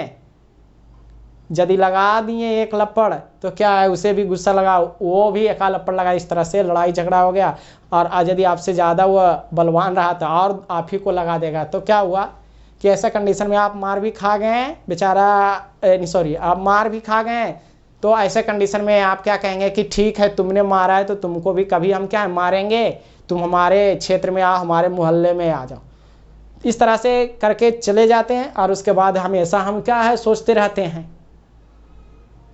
यदि लगा दिए एक लपड़ तो क्या है? उसे भी गुस्सा लगा, वो भी एक लपड़ लगा, इस तरह से लड़ाई झगड़ा हो गया। और आज यदि आपसे ज़्यादा वो बलवान रहा था और आप ही को लगा देगा, तो क्या हुआ कि ऐसा कंडीशन में आप मार भी खा गए बेचारा, आप मार भी खा गए। तो ऐसे कंडीशन में आप क्या कहेंगे कि ठीक है, तुमने मारा है तो तुमको भी कभी हम क्या है? मारेंगे। तुम हमारे क्षेत्र में आओ, हमारे मोहल्ले में आ जाओ। इस तरह से करके चले जाते हैं। और उसके बाद हमेशा हम क्या है? सोचते रहते हैं,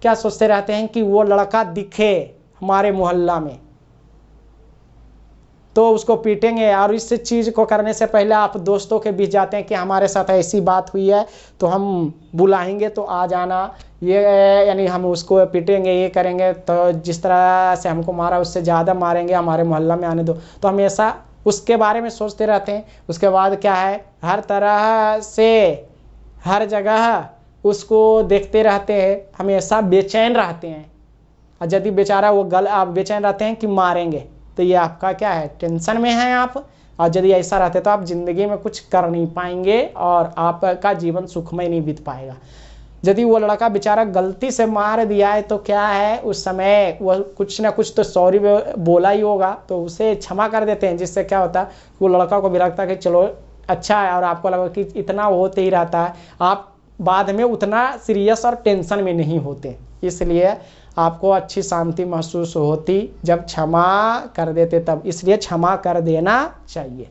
क्या सोचते रहते हैं कि वो लड़का दिखे हमारे मोहल्ला में तो उसको पीटेंगे। और इस चीज़ को करने से पहले आप दोस्तों के बीच जाते हैं कि हमारे साथ ऐसी बात हुई है तो हम बुलाएंगे तो आ जाना, ये यानी हम उसको पीटेंगे, ये करेंगे, तो जिस तरह से हमको मारा उससे ज़्यादा मारेंगे, हमारे मोहल्ला में आने दो। तो हमेशा उसके बारे में सोचते रहते हैं। उसके बाद क्या है? हर तरह से हर जगह उसको देखते रहते हैं, हमेशा बेचैन रहते हैं। और यदि बेचारा वो आप बेचैन रहते हैं कि मारेंगे, तो ये आपका क्या है? टेंशन में हैं आप। और यदि ऐसा रहते तो आप ज़िंदगी में कुछ कर नहीं पाएंगे और आपका जीवन सुखमय नहीं बीत पाएगा। यदि वो लड़का बेचारा गलती से मार दिया है तो क्या है? उस समय वो कुछ ना कुछ तो सॉरी बोला ही होगा, तो उसे क्षमा कर देते हैं, जिससे क्या होता है? वो लड़का को भी लगता है कि चलो अच्छा है, और आपको लगा कि इतना होते ही रहता है, आप बाद में उतना सीरियस और टेंशन में नहीं होते। इसलिए आपको अच्छी शांति महसूस होती जब क्षमा कर देते तब। इसलिए क्षमा कर देना चाहिए।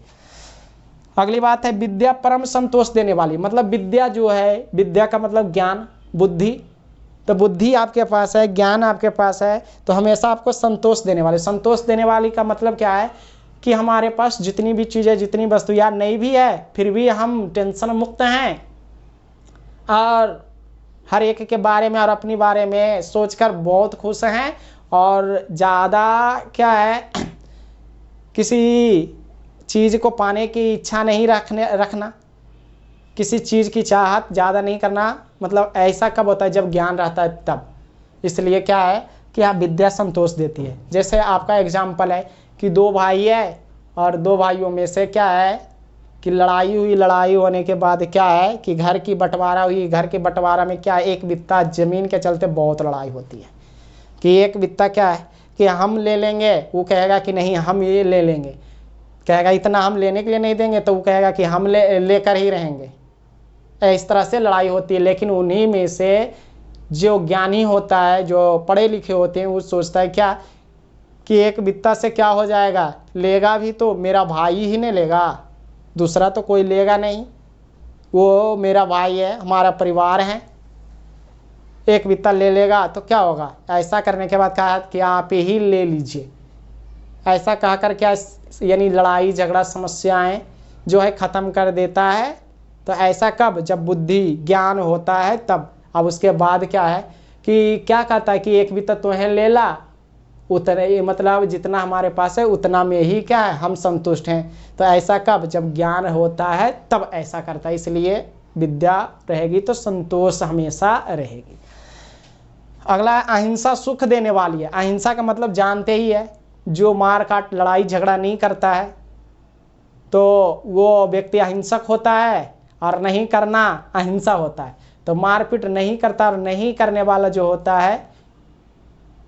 अगली बात है विद्या परम संतोष देने वाली। मतलब विद्या जो है, विद्या का मतलब ज्ञान, बुद्धि। तो बुद्धि आपके पास है, ज्ञान आपके पास है, तो हमेशा आपको संतोष देने वाली। संतोष देने वाली का मतलब क्या है कि हमारे पास जितनी भी चीज़ें, जितनी वस्तु यार नहीं भी है, फिर भी हम टेंशन मुक्त हैं और हर एक के बारे में और अपनी बारे में सोचकर बहुत खुश हैं। और ज़्यादा क्या है, किसी चीज़ को पाने की इच्छा नहीं रखना, किसी चीज़ की चाहत ज़्यादा नहीं करना। मतलब ऐसा कब होता है, जब ज्ञान रहता है तब। इसलिए क्या है कि आप विद्या संतोष देती है। जैसे आपका एग्जाम्पल है कि दो भाई है और दो भाइयों में से क्या है कि लड़ाई हुई, लड़ाई होने के बाद क्या है कि घर की बंटवारा हुई। घर के बंटवारा में क्या है, एक बित्ता ज़मीन के चलते बहुत लड़ाई होती है कि एक बित्ता क्या है कि हम ले लेंगे, वो कहेगा कि नहीं हम ये ले लेंगे, कहेगा इतना हम लेने के लिए नहीं देंगे, तो वो कहेगा कि हम लेकर ही रहेंगे। इस तरह से लड़ाई होती है। लेकिन उन्हीं में से जो ज्ञानी होता है, जो पढ़े लिखे होते हैं, वो सोचता है क्या कि एक बित्ता से क्या हो जाएगा, लेगा भी तो मेरा भाई ही नहीं लेगा, दूसरा तो कोई लेगा नहीं, वो मेरा भाई है, हमारा परिवार है, एक बित्ता ले लेगा तो क्या होगा। ऐसा करने के बाद कहा कि आप ही ले लीजिए। ऐसा कहकर क्या यानी लड़ाई झगड़ा समस्याएं जो है ख़त्म कर देता है। तो ऐसा कब, जब बुद्धि ज्ञान होता है तब। अब उसके बाद क्या है कि क्या कहता है कि एक बित्ता तुम्हें ले ला, उतने मतलब जितना हमारे पास है उतना में ही क्या है हम संतुष्ट हैं। तो ऐसा कब, जब ज्ञान होता है तब ऐसा करता है। इसलिए विद्या रहेगी तो संतोष हमेशा रहेगी। अगला, अहिंसा सुख देने वाली है। अहिंसा का मतलब जानते ही है, जो मार काट लड़ाई झगड़ा नहीं करता है तो वो व्यक्ति अहिंसक होता है, और नहीं करना अहिंसा होता है। तो मारपीट नहीं करता और नहीं करने वाला जो होता है,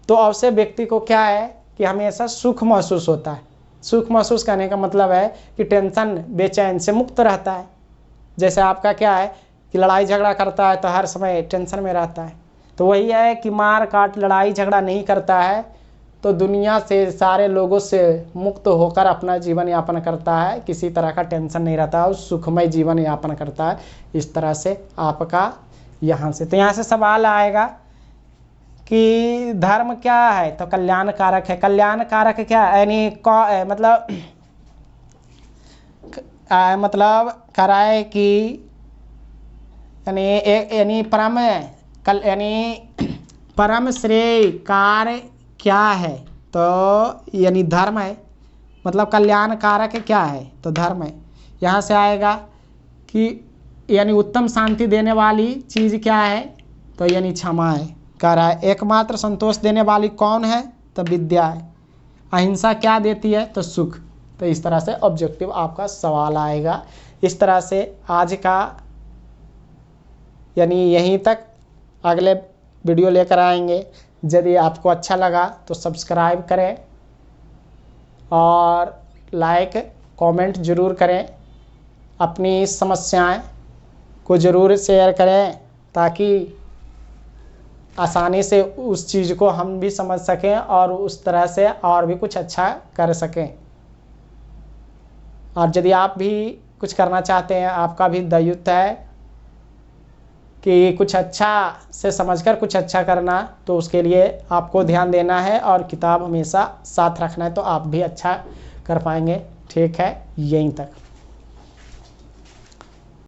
तो अवश्य व्यक्ति को क्या है कि हमेशा सुख महसूस होता है। सुख महसूस करने का मतलब है कि टेंशन बेचैन से मुक्त रहता है। जैसे आपका क्या है कि लड़ाई झगड़ा करता है तो हर समय टेंशन में रहता है। तो वही है कि मार काट लड़ाई झगड़ा नहीं करता है तो दुनिया से, सारे लोगों से मुक्त होकर अपना जीवन यापन करता है, किसी तरह का टेंशन नहीं रहता और सुखमय जीवन यापन करता है। इस तरह से आपका यहाँ से, तो यहाँ से सवाल आएगा कि धर्म क्या है, तो कल्याणकारक है। कल्याणकारक क्या है, यानी मतलब कराए कि यानी परम श्रेय कार्य क्या है, तो यानी धर्म है। मतलब कल्याणकारक क्या है, तो धर्म है। यहाँ से आएगा कि यानी उत्तम शांति देने वाली चीज़ क्या है, तो यानी क्षमा है। कह रहा है एकमात्र संतोष देने वाली कौन है, तो विद्या है। अहिंसा क्या देती है, तो सुख। तो इस तरह से ऑब्जेक्टिव आपका सवाल आएगा। इस तरह से आज का यानी यहीं तक, अगले वीडियो लेकर आएंगे। यदि आपको अच्छा लगा तो सब्सक्राइब करें और लाइक कमेंट ज़रूर करें। अपनी समस्याएं को ज़रूर शेयर करें ताकि आसानी से उस चीज़ को हम भी समझ सकें और उस तरह से और भी कुछ अच्छा कर सकें। और यदि आप भी कुछ करना चाहते हैं, आपका भी दायित्व है कि कुछ अच्छा से समझकर कुछ अच्छा करना, तो उसके लिए आपको ध्यान देना है और किताब हमेशा साथ रखना है, तो आप भी अच्छा कर पाएंगे। ठीक है, यहीं तक।